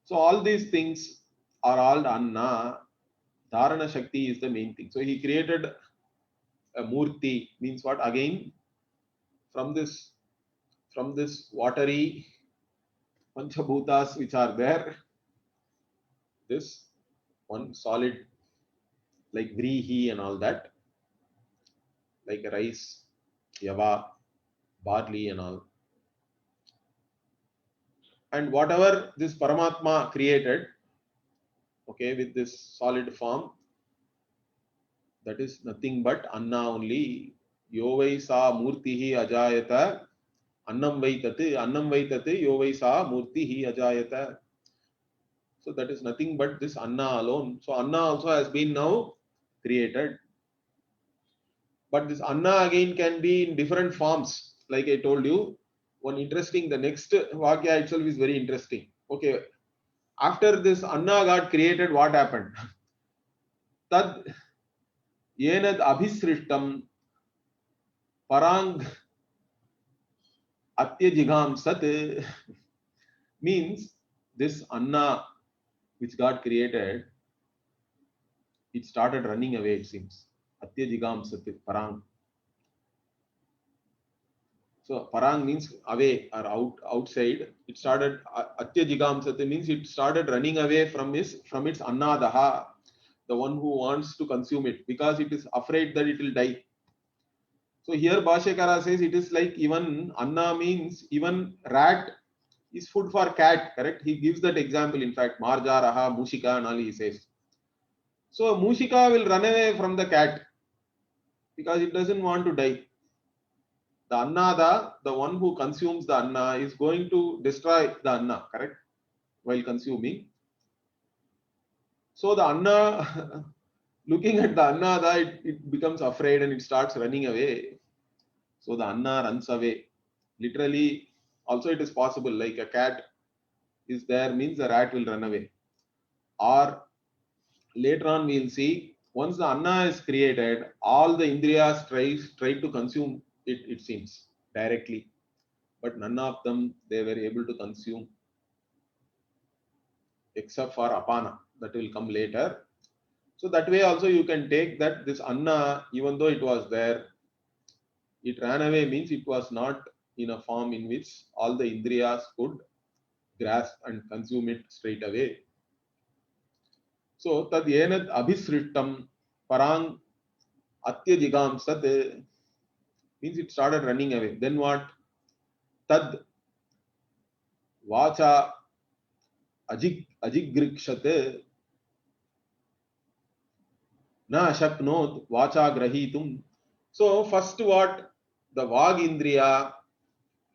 So all these things are all Anna. Dharana Shakti is the main thing. So he created a Murti, means what? Again, from this watery Panchabhutas which are there, this one solid like Vrihi and all that, like rice, Yava, barley and all. And whatever this Paramatma created, okay, with this solid form, that is nothing but Anna only. Yovai sa murtihi ajayata, annam vaitati, yovai sa murtihi ajayata. So that is nothing but this Anna alone. So Anna also has been now created. But this Anna again can be in different forms. Like I told you, one interesting, the next Vakya itself is very interesting. Okay, after this Anna got created, what happened? Tad yenad abhisrishtam parang atyajigam sat means this Anna which got created, it started running away, it seems. Atyajigam sat parang. So parang means away or outside. It started atyajigam sat means it started running away from its annadaha, the one who wants to consume it, because it is afraid that it will die. So here Bhashyakara says it is like even Anna means even rat is food for cat, correct? He gives that example, in fact, Marja, Raha, Mushika and all he says. So Mushika will run away from the cat because it doesn't want to die. The Annada, the one who consumes the Anna, is going to destroy the Anna, correct? While consuming. So the Anna, looking at the Annada, it becomes afraid and it starts running away. So the Anna runs away. Literally, also it is possible, like a cat is there means the rat will run away. Or later on we'll see, once the Anna is created, all the Indriyas try to consume it, it seems, directly. But none of them they were able to consume except for Apana. That will come later. So that way also you can take that this Anna, even though it was there, it ran away means it was not in a form in which all the Indriyas could grasp and consume it straight away. So tad yenad abhisrishtam parang atyajigam sat means it started running away. Then what? Tad vacha ajigrikshate na shaknot vacha grahitum. So first what? The Vag Indriya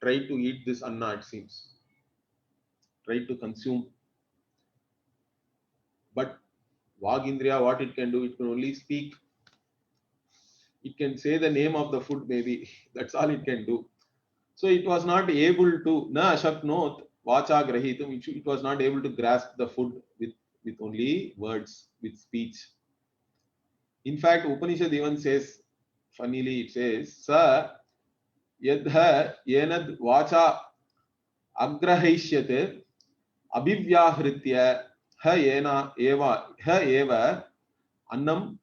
tried to eat this Anna, it seems. Tried to consume. But Vag Indriya, what it can do? It can only speak. It can say the name of the food maybe. That's all it can do. So it was not able to, na shaknot vacha grahitum, it was not able to grasp the food with only words, with speech. In fact, Upanishad even says, funnily it says, sa yadha yenad vacha agrahishyate abhivyahritya ha yena eva annam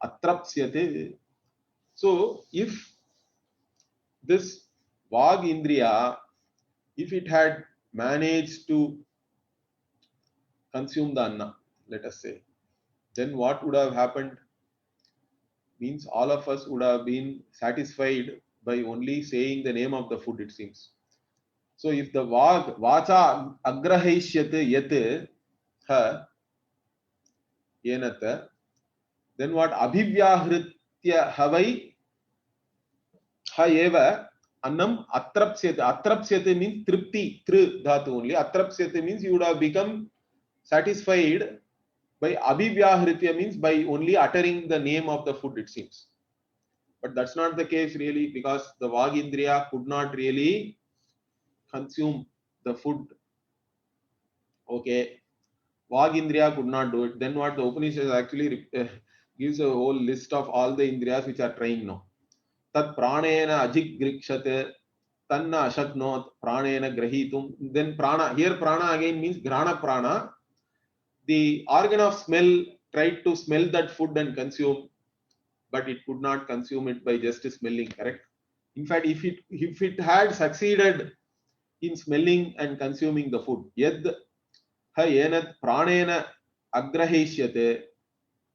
atrapsyate. So if this Vag Indriya, if it had managed to consume the Anna, let us say, then what would have happened? means all of us would have been satisfied by only saying the name of the food, it seems. So if the vacha agrahishyate yat ha yenat, then what? Abhivyahritya havai ha eva annam atrapsyate. Atrapsyate means tripti, tr dhatu only. Atrapsyate means you would have become satisfied by abhivyahritya, means by only uttering the name of the food, it seems. But that's not the case really, because the Vagindriya could not really consume the food. Okay, Vagindriya could not do it. Then what? The Upanishad actually gives a whole list of all the Indriyas which are trained now. Tat pranena ajigrikshate tanna ashaknot pranena grahitum. Then prana, here prana again means grana prana. The organ of smell tried to smell that food and consume, but it could not consume it by just smelling, correct? In fact, if it had succeeded in smelling and consuming the food, yad ha yenat pranena agrahishyate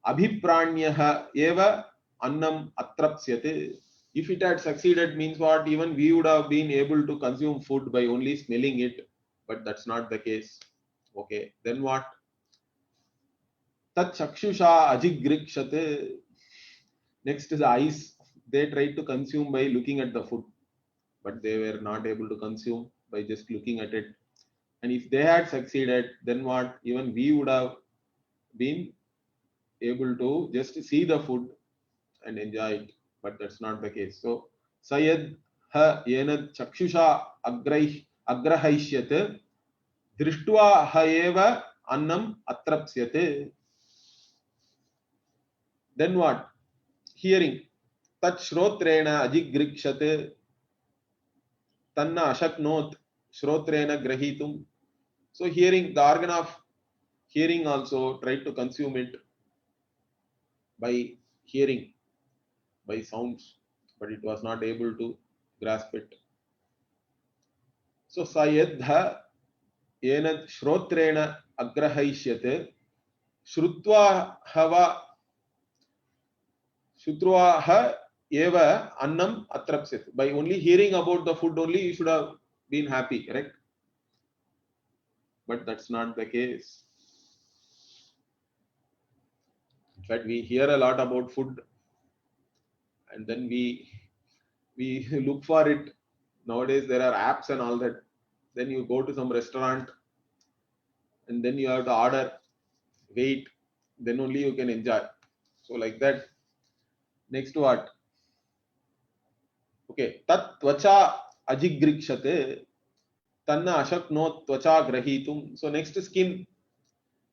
abhipranyah eva annam atrapsyate. If it had succeeded, means what? Even we would have been able to consume food by only smelling it, but that's not the case. Okay, then what? Tat chakshusha ajigrikshate. Next is the eyes. They tried to consume by looking at the food, but they were not able to consume by just looking at it. And if they had succeeded, then what? Even we would have been able to just see the food and enjoy it, but that's not the case. So sayad ha yenad chakshusha agrahishyate drishtva ha eva annam atrapsyate. Then what? Hearing. Tat shrotrena ajigrikshate tanna ashaknot shrotrena grahitum. So hearing, the organ of hearing also tried to consume it by hearing, by sounds, but it was not able to grasp it. So sayadha yenad shrotrena agrahishyate shrutva hava Shutrua ha eva annam atrapsyat. By only hearing about the food only, you should have been happy, correct? But that's not the case. In fact, we hear a lot about food, and then we look for it. Nowadays, there are apps and all that. Then you go to some restaurant, and then you have to order, wait, then only you can enjoy. So like that. Next what? Okay, tat tvacha ajigrikshate tanna ashaknot tvacha grahitum. So next skin.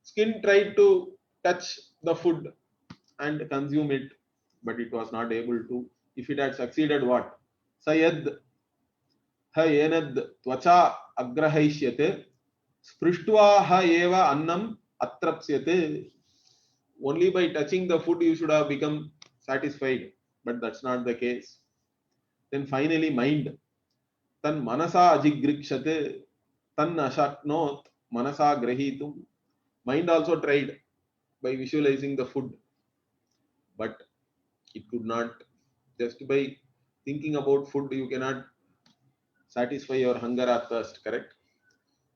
Skin tried to touch the food and consume it, but it was not able to. If it had succeeded, what? Sayad ha yenad tvacha agrahishyate sprishtva ha eva annam atrapsyate. Only by touching the food you should have become satisfied, but that's not the case. Then finally mind. Tan manasa ajigrikshate tan ashaknot manasa grahitum. Mind also tried by visualizing the food, but it could not. Just by thinking about food, you cannot satisfy your hunger or thirst, correct?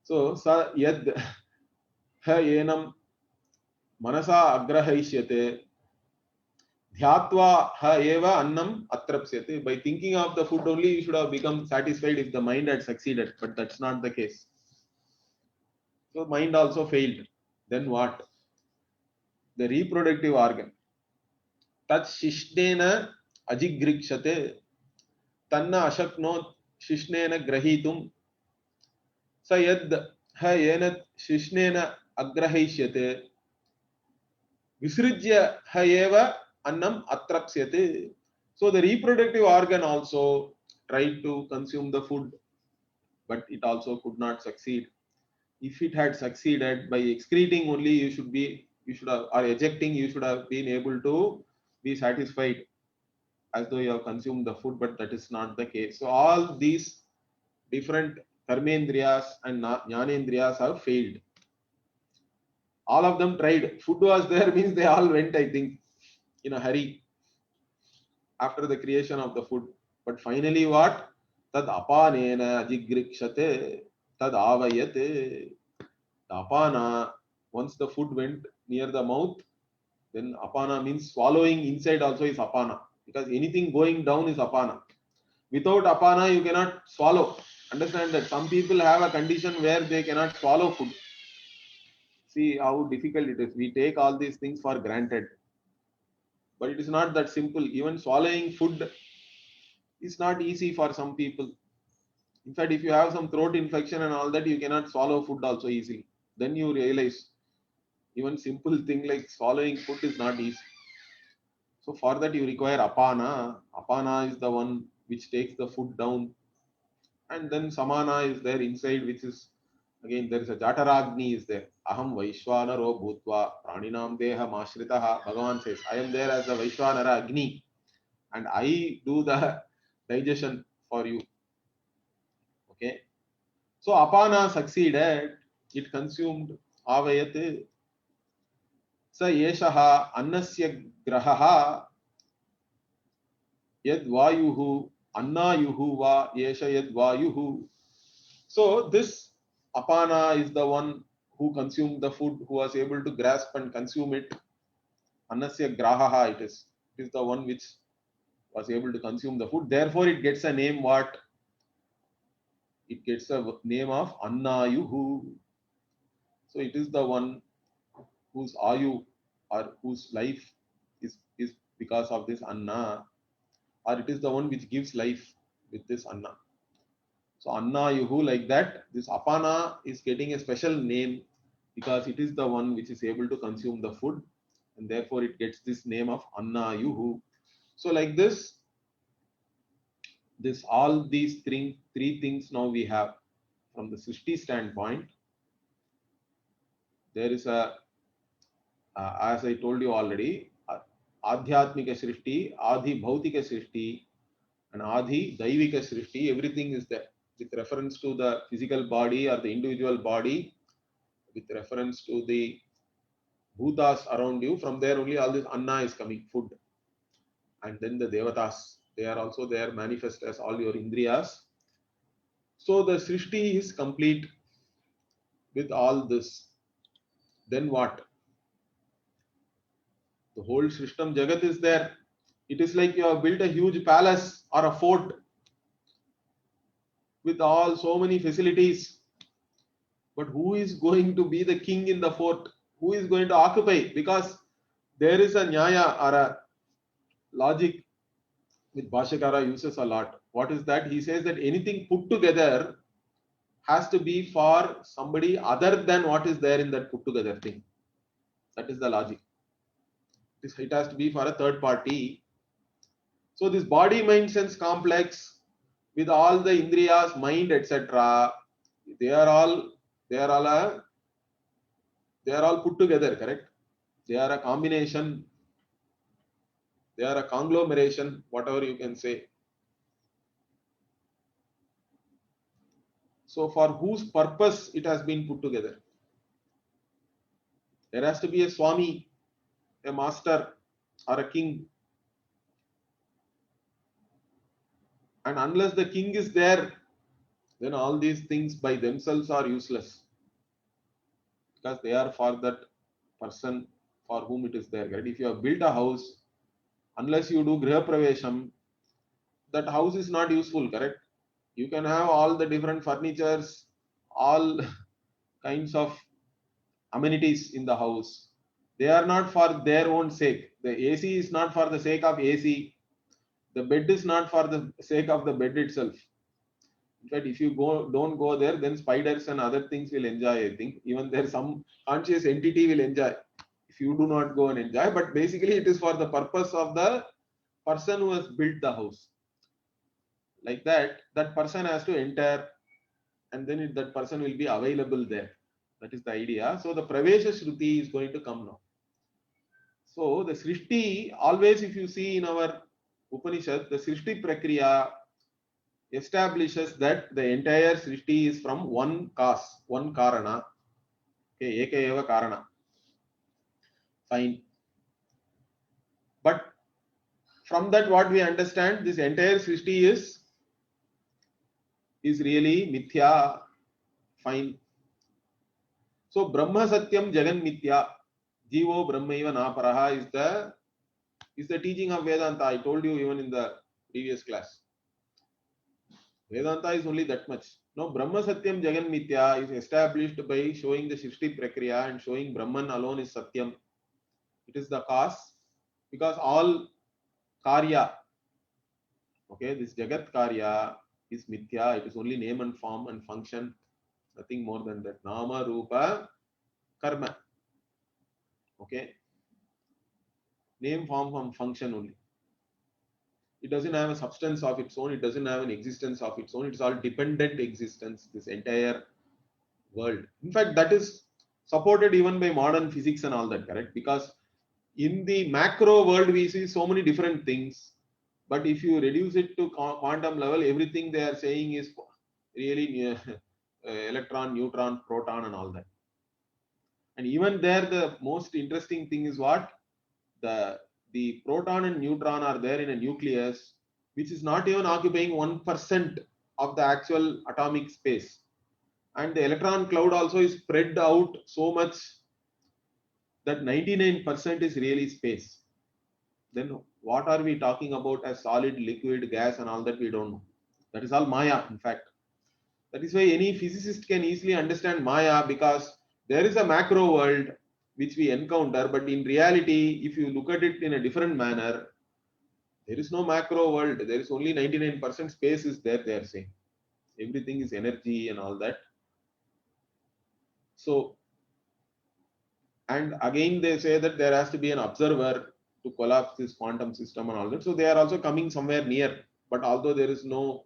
So sa yad ha yenam manasa agrahishyate dhyatva ha eva annam atrapsyate. By thinking of the food only, you should have become satisfied if the mind had succeeded, but that's not the case. So mind also failed. Then what? The reproductive organ. Tat shishnena ajigrikshate tanna ashaknot shishnena grahitum. Sayad ha yenat shishnena agrahishyate visrijya ha eva annam atrapsyate. So the reproductive organ also tried to consume the food, but it also could not succeed. If it had succeeded by excreting only, you should have, or ejecting, you should have been able to be satisfied as though you have consumed the food, but that is not the case. So all these different karmendriyas and jnanendriyas have failed. All of them tried. Food was there means they all went, I think, in a hurry. after the creation of the food. But finally what? Tad apanena ajigrikshate tad avayate. The apana, once the food went near the mouth, then apana means swallowing inside also is apana. Because anything going down is apana. Without apana, you cannot swallow. Understand that some people have a condition where they cannot swallow food. See how difficult it is. We take all these things for granted. But it is not that simple. Even swallowing food is not easy for some people. In fact, if you have some throat infection and all that, you cannot swallow food also easily. Then you realize even simple thing like swallowing food is not easy. So for that you require apana. Apana is the one which takes the food down. And then samana is there inside, which is, again, there is a jataragni is there. Aham vaishwanaro bhutva praninam deha mashritaha. Bhagavan says, I am there as the Vaishwanara Agni and I do the digestion for you. Okay. So apana succeeded. It consumed avayat. Sa yeshaha annasya grahaha yad vayuhu annayuhu va yesha yad vayuhu. So this apana is the one who consumed the food, who was able to grasp and consume it. Annasya grahaha it is. It is the one which was able to consume the food. Therefore it gets a name what? It gets a name of Annayuhu. So it is the one whose ayu or whose life is because of this Anna, or it is the one which gives life with this Anna. So Annayuhu, like that, this apana is getting a special name because it is the one which is able to consume the food, and therefore it gets this name of Annayuhu. So like this all these three things now we have from the Srishti standpoint. There is a as I told you already, Adhyatmika Srishti, Adi Bhautika Srishti, and Adi Daivika Srishti, everything is there with reference to the physical body or the individual body, with reference to the bhutas around you. From there only all this Anna is coming, food. And then the Devatas, they are also there manifest as all your Indriyas. So the Srishti is complete with all this. Then what? The whole system Jagat is there. It is like you have built a huge palace or a fort with all so many facilities. But who is going to be the king in the fort? Who is going to occupy? Because there is a nyaya or a logic which Bhashyakara uses a lot. What is that? He says that anything put together has to be for somebody other than what is there in that put together thing. That is the logic. It has to be for a third party. So this body mind sense complex with all the indriyas, mind, etc., they are all put together, correct? They are a combination, they are a conglomeration, whatever you can say. So for whose purpose it has been put together? There has to be a Swami, a master, or a king. And unless the king is there, then all these things by themselves are useless. Because they are for that person for whom it is there. Right? If you have built a house, unless you do Griha Pravesham, that house is not useful, correct? You can have all the different furnitures, all kinds of amenities in the house. They are not for their own sake. The AC is not for the sake of AC. The bed is not for the sake of the bed itself. In fact, if you don't go there, then spiders and other things will enjoy, I think. Even there some conscious entity will enjoy if you do not go and enjoy. But basically it is for the purpose of the person who has built the house. Like that person has to enter, and then that person will be available there. That is the idea. So the Pravesha Shruti is going to come now. So the Srishti, always if you see in our Upanishad, the Srishti Prakriya establishes that the entire Srishti is from one cause, one Karana. Okay, Eka Eva Karana. Fine. But from that what we understand, this entire Srishti is really mithya. Fine. So Brahma Satyam Jagan Mithya, Jivo Brahmaiva Naparaha is the teaching of Vedanta. I told you even in the previous class. Vedanta is only that much. No, Brahma Satyam Jagan Mithya is established by showing the Srishti Prakriya and showing Brahman alone is Satyam. It is the cause, because all Karya, okay, this Jagat Karya is Mithya. It is only name and form and function, nothing more than that. Nama, Rupa, Karma. Okay, name, form, and function only. It doesn't have a substance of its own. It doesn't have an existence of its own. It's all dependent existence, this entire world. In fact, that is supported even by modern physics and all that, correct? Because in the macro world, we see so many different things. But if you reduce it to quantum level, everything they are saying is really electron, neutron, proton, and all that. And even there, the most interesting thing is what? The proton and neutron are there in a nucleus, which is not even occupying 1% of the actual atomic space. And the electron cloud also is spread out so much that 99% is really space. Then what are we talking about as solid, liquid, gas, and all that? We don't know. That is all Maya, in fact. That is why any physicist can easily understand Maya, because there is a macro world which we encounter, but in reality, if you look at it in a different manner, there is no macro world. There is only 99% space is there, they are saying. Everything is energy and all that. So, and again they say that there has to be an observer to collapse this quantum system and all that. So they are also coming somewhere near, but although there is no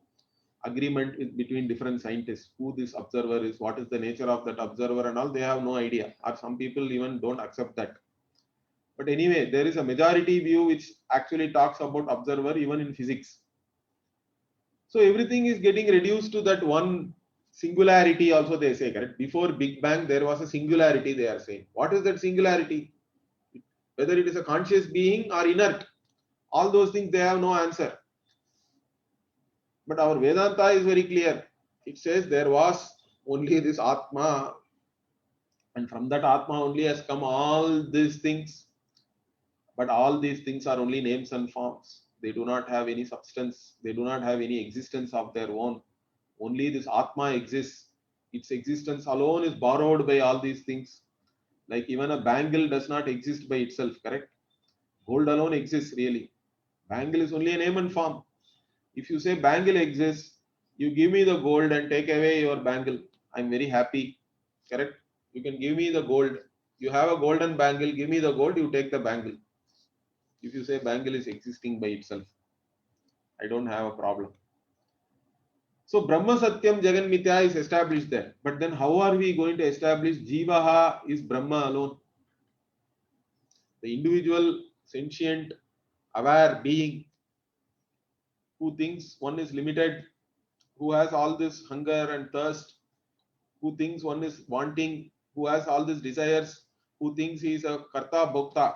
agreement between different scientists who this observer is, what is the nature of that observer and all, they have no idea, or some people even don't accept that. But anyway, there is a majority view which actually talks about observer even in physics. So everything is getting reduced to that one singularity also, they say, correct? Before Big Bang, there was a singularity, they are saying. What is that singularity? Whether it is a conscious being or inert, all those things, they have no answer. But our Vedanta is very clear. It says there was only this Atma, and from that Atma only has come all these things. But all these things are only names and forms. They do not have any substance. They do not have any existence of their own. Only this Atma exists. Its existence alone is borrowed by all these things. Like even a bangle does not exist by itself, correct? Gold alone exists really. Bangle is only a name and form. If you say bangle exists, you give me the gold and take away your bangle, I'm very happy, correct? You can give me the gold. You have a golden bangle, give me the gold, you take the bangle. If you say bangle is existing by itself, I don't have a problem. So Brahma Satyam Jagan Mithya is established there. But then how are we going to establish Jivaha is Brahma alone? The individual, sentient, aware being who thinks one is limited, who has all this hunger and thirst, who thinks one is wanting, who has all these desires, who thinks he is a karta bhokta.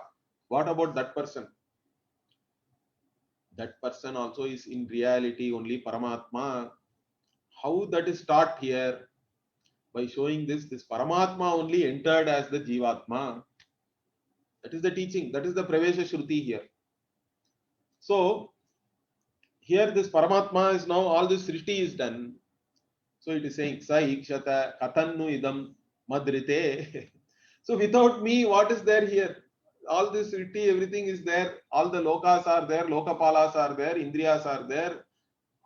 What about that person? That person also is in reality only Paramatma. How that is taught here? By showing this Paramatma only entered as the Jivatma. That is the teaching. That is the Pravesha Shruti here. So, here this Paramatma is now, all this Srishti is done. So it is saying, Sa ikshata katannu idam madrite. So without me, what is there here? All this Srishti, everything is there. All the lokas are there, lokapalas are there, indriyas are there,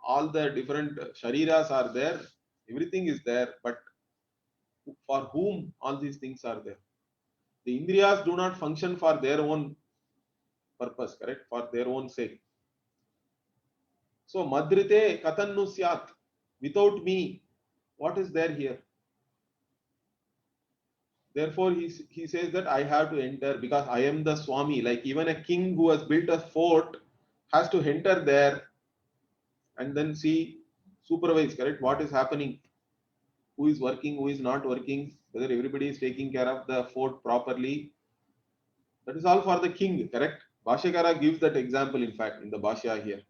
all the different shariras are there. Everything is there. But for whom all these things are there? The indriyas do not function for their own purpose, correct? For their own sake. So madrite katannu syat. Without me, what is there here? Therefore, he says that I have to enter because I am the Swami. Like even a king who has built a fort has to enter there and then see, supervise, correct? What is happening? Who is working, who is not working, whether everybody is taking care of the fort properly. That is all for the king, correct? Bhashyakara gives that example, in fact, in the Bhashya here.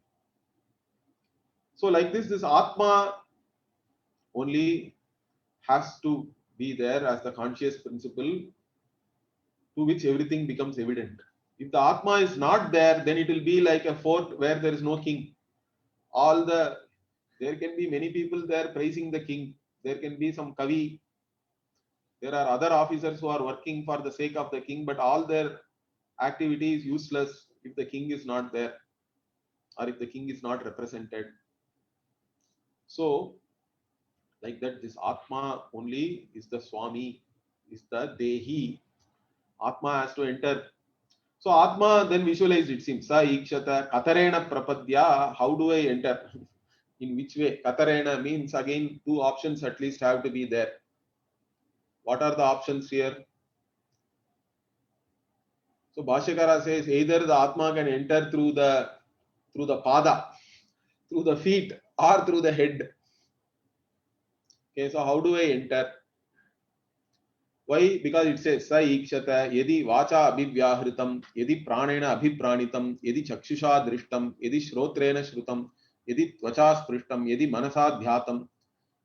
So like this Atma only has to be there as the conscious principle to which everything becomes evident. If the Atma is not there, then it will be like a fort where there is no king. There can be many people there praising the king. There can be some kavi. There are other officers who are working for the sake of the king, but all their activity is useless if the king is not there or if the king is not represented. So, like that, this Atma only is the Swami, is the Dehi. Atma has to enter. So Atma then visualized, it seems. Sa ikshata katarena prapadya. How do I enter? In which way? Katarena means again two options at least have to be there. What are the options here? So Bhashyakara says either the Atma can enter through the pada, through the feet, or through the head. Okay, so how do I enter? Why? Because it says sa ikshata yedi vacha abhivyahritam, yedi pranena abhipranitam, yedi chakshusha drishtam, yedi shrotrena shrutam, यदि त्वचा स्पृष्टम यदि मनसा ध्यातम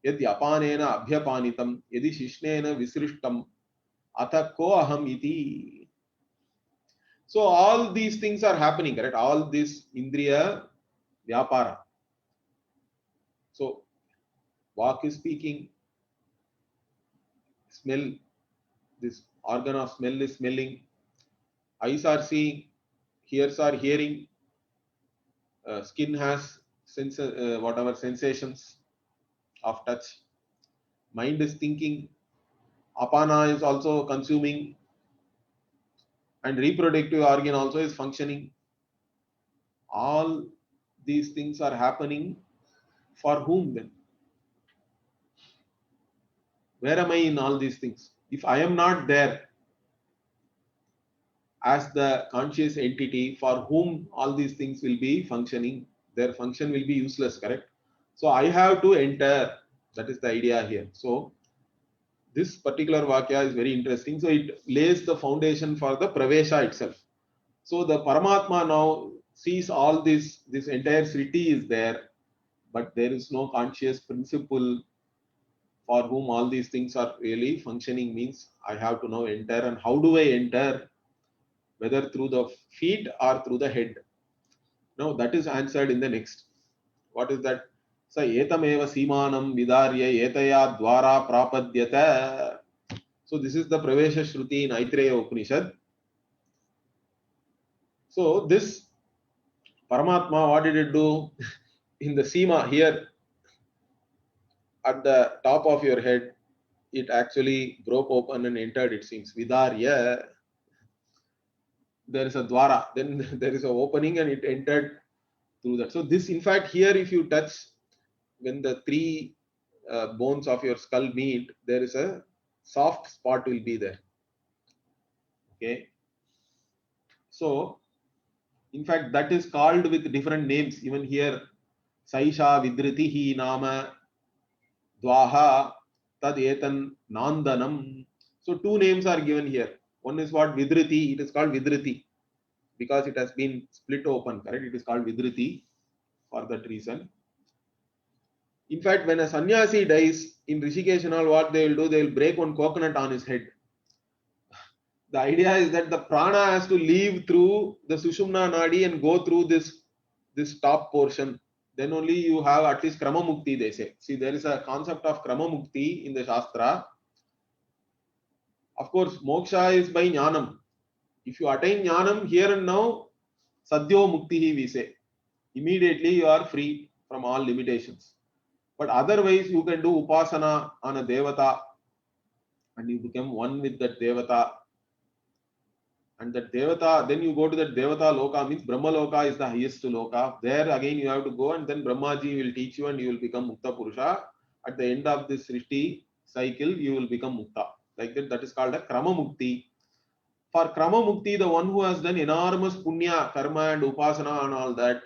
यदि अपानेन अभ्यपानितम यदि शिष्णेन विसृष्टम अथ को अहम इति. So all these things are happening, correct? All this indriya vyapara. So vak is speaking, smell, this organ of smell is smelling, eyes are seeing, ears are hearing, skin has whatever sensations of touch, mind is thinking, apana is also consuming, and reproductive organ also is functioning. All these things are happening for whom then? Where am I in all these things? If I am not there as the conscious entity, for whom all these things will be functioning, their function will be useless, correct? So I have to enter. That is the idea here. So this particular vakya is very interesting. So it lays the foundation for the pravesha itself. So the Paramatma now sees all this entire Sriti is there, but there is no conscious principle for whom all these things are really functioning. Means I have to now enter. And how do I enter? Whether through the feet or through the head? Now that is answered in the next. What is that? Sa etameva simanam vidarya etaya dvara prapadyata. So this is the Pravesha Shruti in Aitreya Upanishad. So this Paramatma, what did it do? In the Sima here, at the top of your head, it actually broke open and entered, it seems. Vidarya. There is a dwara, then there is an opening and it entered through that. So this, in fact, here if you touch, when the three bones of your skull meet, there is a soft spot will be there. Okay. So, in fact, that is called with different names. Even here, Saisha Vidritihi Nama Dwaha Tad Etan Nandanam. So two names are given here. One is what? Vidriti. It is called Vidriti because it has been split open, correct? It is called Vidriti for that reason. In fact, when a sannyasi dies in Rishikesh and all, what they will do, they will break one coconut on his head. The idea is that the prana has to leave through the Sushumna Nadi and go through this top portion. Then only you have at least Krama Mukti, they say. See, there is a concept of Krama Mukti in the Shastra. Of course, moksha is by Jnanam. If you attain Jnanam here and now, Sadhyo Mukti, we say. Immediately you are free from all limitations. But otherwise, you can do Upasana on a Devata and you become one with that Devata. And that Devata, then you go to that Devata Loka, means Brahma Loka is the highest Loka. There again you have to go and then Brahmaji will teach you and you will become Mukta Purusha. At the end of this Srishti cycle, you will become Mukta. Like that, that is called a Krama Mukti. For Krama Mukti, the one who has done enormous Punya, Karma and Upasana and all that,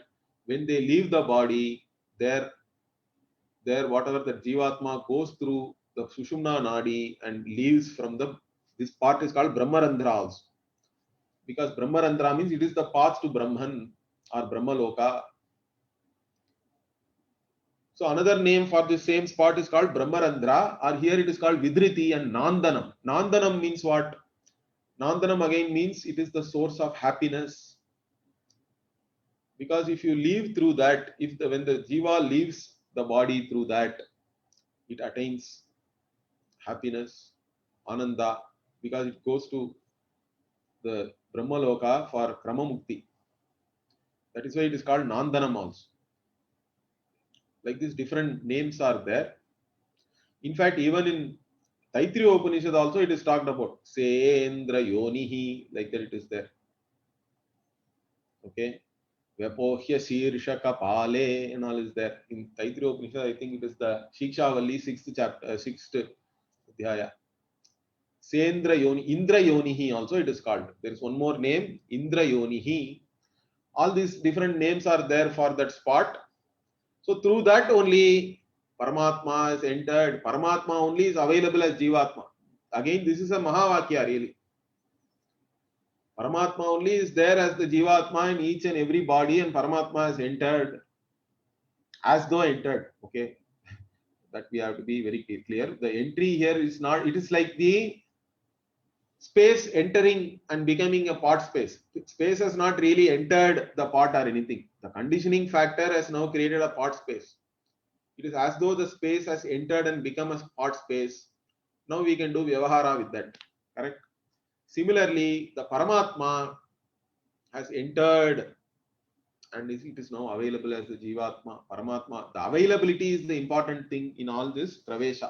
when they leave the body, there whatever the Jivatma goes through the Sushumna Nadi and leaves from this part is called Brahmarandhra also. because Brahmarandra means it is the path to Brahman or Brahmaloka. So another name for the same spot is called Brahmarandra, or here it is called Vidriti and Nandanam. Nandanam means what? Nandanam again means it is the source of happiness. Because if you live through that, when the jiva leaves the body through that, it attains happiness, ananda, because it goes to the Brahmaloka for Kramamukti. That is why it is called Nandanam also. Like these different names are there. In fact, even in Taittiriya Upanishad also it is talked about. Sendra Yonihi, like that it is there. Okay. Vyapohya Sirsha Pale and all is there. In Taittiriya Upanishad, I think it is the Shikshavalli, 6th chapter, 6th Adhyaya. Sendra Yoni, Indra Yonihi also it is called. There is one more name, Indra Yonihi. All these different names are there for that spot. So through that only Paramatma is entered. Paramatma only is available as Jivatma. Again, this is a Mahavakya really. Paramatma only is there as the Jivatma in each and every body, and Paramatma has entered as though entered. Okay, that we have to be very clear. The entry here is not, it is like the space entering and becoming a pot space. Space has not really entered the pot or anything. The conditioning factor has now created a pot space. It is as though the space has entered and become a pot space. Now we can do Vyavahara with that. Correct? Similarly, the Paramatma has entered and it is now available as the Jivatma, Paramatma. The availability is the important thing in all this Pravesha.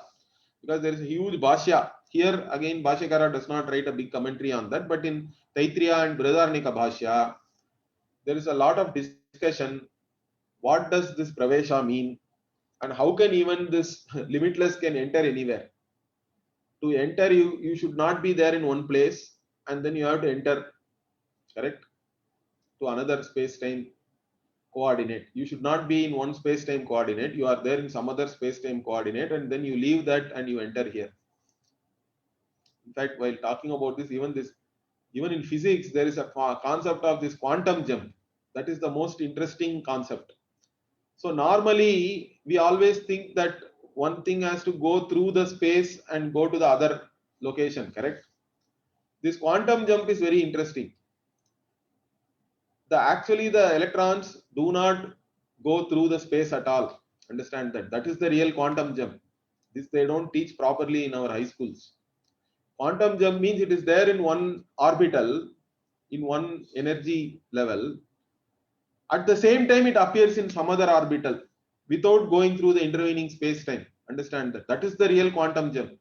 Because there is a huge Bhashya. Here again, Bhashyakara does not write a big commentary on that, but in Taittiriya and Brihadaranyaka Bhashya, there is a lot of discussion. What does this Pravesha mean? And how can even this limitless can enter anywhere? To enter, you should not be there in one place, and then you have to enter, correct, to another space-time coordinate. You should not be in one space-time coordinate. You are there in some other space-time coordinate, and then you leave that and you enter here. In fact, while talking about this, even in physics, there is a concept of this quantum jump. That is the most interesting concept. So normally, we always think that one thing has to go through the space and go to the other location, correct? This quantum jump is very interesting. Actually, the electrons do not go through the space at all. Understand that. That is the real quantum jump. This they don't teach properly in our high schools. Quantum jump means it is there in one orbital, in one energy level. At the same time, it appears in some other orbital without going through the intervening space-time. Understand that. That is the real quantum jump.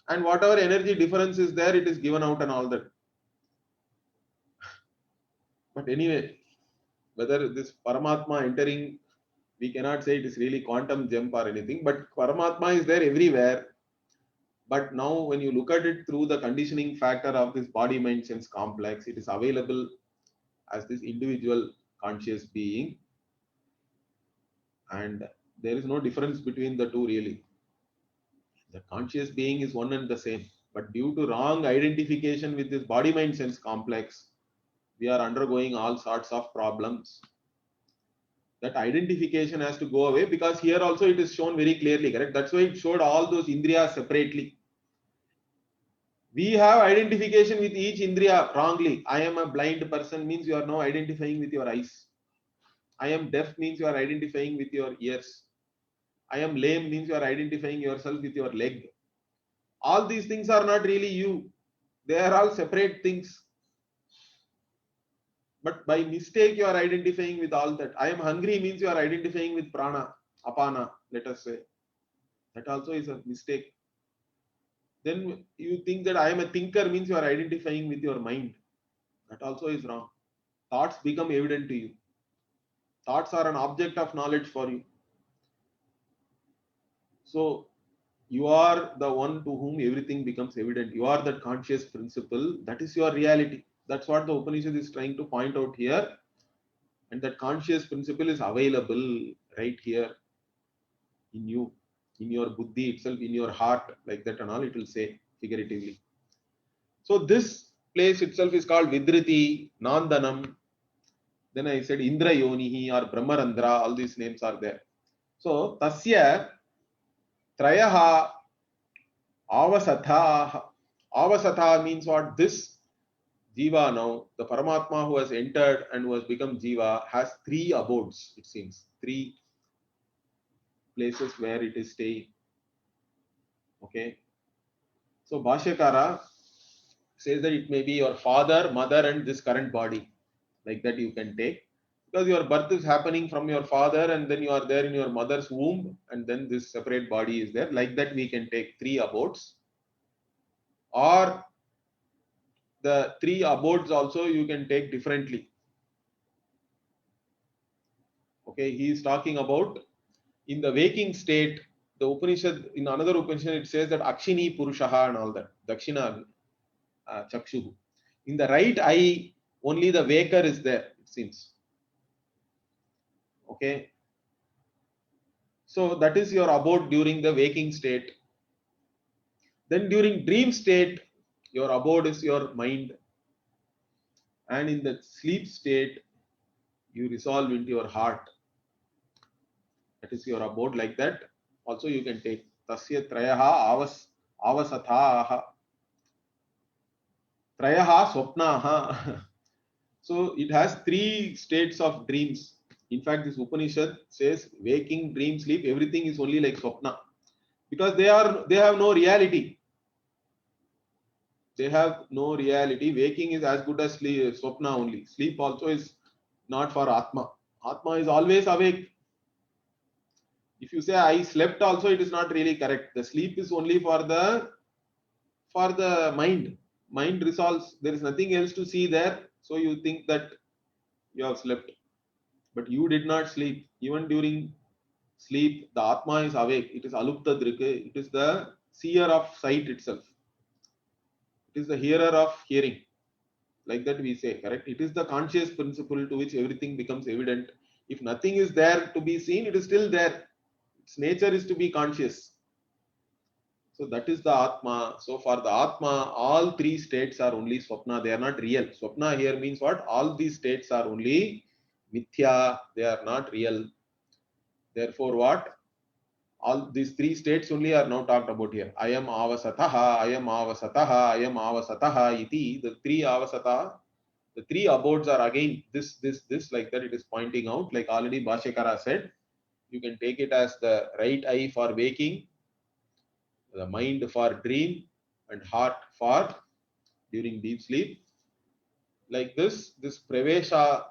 And whatever energy difference is there, it is given out and all that. But anyway, whether this Paramatma entering, we cannot say it is really quantum jump or anything, but Paramatma is there everywhere. But now when you look at it through the conditioning factor of this body mind sense complex, it is available as this individual conscious being, and there is no difference between the two really. The conscious being is one and the same, but due to wrong identification with this body mind sense complex, we are undergoing all sorts of problems. That identification has to go away, because here also it is shown very clearly, correct? That's why it showed all those indriyas separately. We have identification with each indriya wrongly. I am a blind person means you are now identifying with your eyes. I am deaf means you are identifying with your ears. I am lame means you are identifying yourself with your leg. All these things are not really you. They are all separate things. But by mistake, you are identifying with all that. I am hungry means you are identifying with prana, apana, let us say. That also is a mistake. Then you think that I am a thinker means you are identifying with your mind. That also is wrong. Thoughts become evident to you. Thoughts are an object of knowledge for you. So you are the one to whom everything becomes evident. You are that conscious principle. That is your reality. That's what the Upanishad is trying to point out here. And that conscious principle is available right here in you, in your buddhi itself, in your heart, like that and all, it will say figuratively. So this place itself is called Vidriti, Nandanam. Then I said Indra Yonihi or Brahmarandra, all these names are there. So, Tasya Trayaha Avasatha. Avasatha means what? This Jiva now, the Paramatma who has entered and who has become Jiva, has three abodes, it seems. Three places where it is staying. Okay. So, Bhashyakara says that it may be your father, mother, and this current body. Like that you can take. Because your birth is happening from your father, and then you are there in your mother's womb, and then this separate body is there. Like that we can take three abodes. Or the three abodes also you can take differently. Okay, he is talking about in the waking state. The Upanishad, in another Upanishad, it says that Akshini Purushaha and all that. Dakshina Chakshuhu. In the right eye, only the waker is there, it seems. Okay. So that is your abode during the waking state. Then during dream state, your abode is your mind. And in the sleep state, you resolve into your heart. That is your abode. Like that. Also you can take Tasya Trayaha Avasathaha. Trayaha Swapnaha. So it has three states of dreams. In fact, this Upanishad says waking, dream, sleep, everything is only like Swapna. Because they have no reality. They have no reality. Waking is as good as sleep, Swapna only. Sleep also is not for Atma. Atma is always awake. If you say I slept also, it is not really correct. The sleep is only for the mind. Mind resolves. There is nothing else to see there. So you think that you have slept. But you did not sleep. Even during sleep, the Atma is awake. It is Alupta Drika. It is the seer of sight itself. It is the hearer of hearing. Like that we say, correct? It is the conscious principle to which everything becomes evident. If nothing is there to be seen, it is still there. Its nature is to be conscious. So that is the Atma. So for the Atma, all three states are only Swapna. They are not real. Swapna here means what? All these states are only Mithya. They are not real. Therefore what? All these three states only are now talked about here. I am Avasataha, I am Avasataha, I am Avasataha iti. The three Avasataha, the three abodes are again this, like that it is pointing out. Like already Bhashyakara said, you can take it as the right eye for waking, the mind for dream, and heart for during deep sleep. Like this Pravesha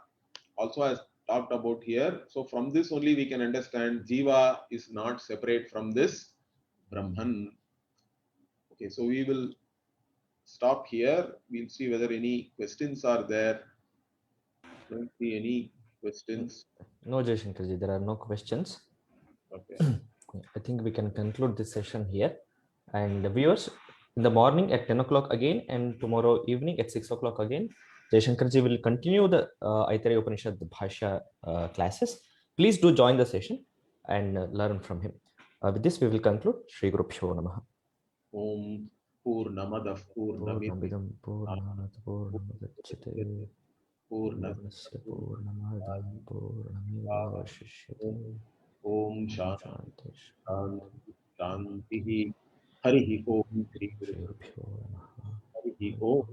also has talked about here. So from this only we can understand Jiva is not separate from this Brahman. Okay, so we will stop here. We'll see whether any questions are there. Don't see any questions. No, Jaishankarji, there are no questions. Okay. I think we can conclude this session here. And viewers, in the morning at 10 o'clock again, and tomorrow evening at 6 o'clock again, Jaishankarji will continue the Aitareya Upanishad Bhashya classes. Please do join the session and learn from him. With this, we will conclude. Shri Gurubhyo Namaha. Om Purnamadav Purnamidam Purnat Purnamudachyate Purnasya Purnamadam Purnamevavashishyate. Om Shanti Shanti Harihi Om Shri Gurubhyo Namaha. Harihi Om.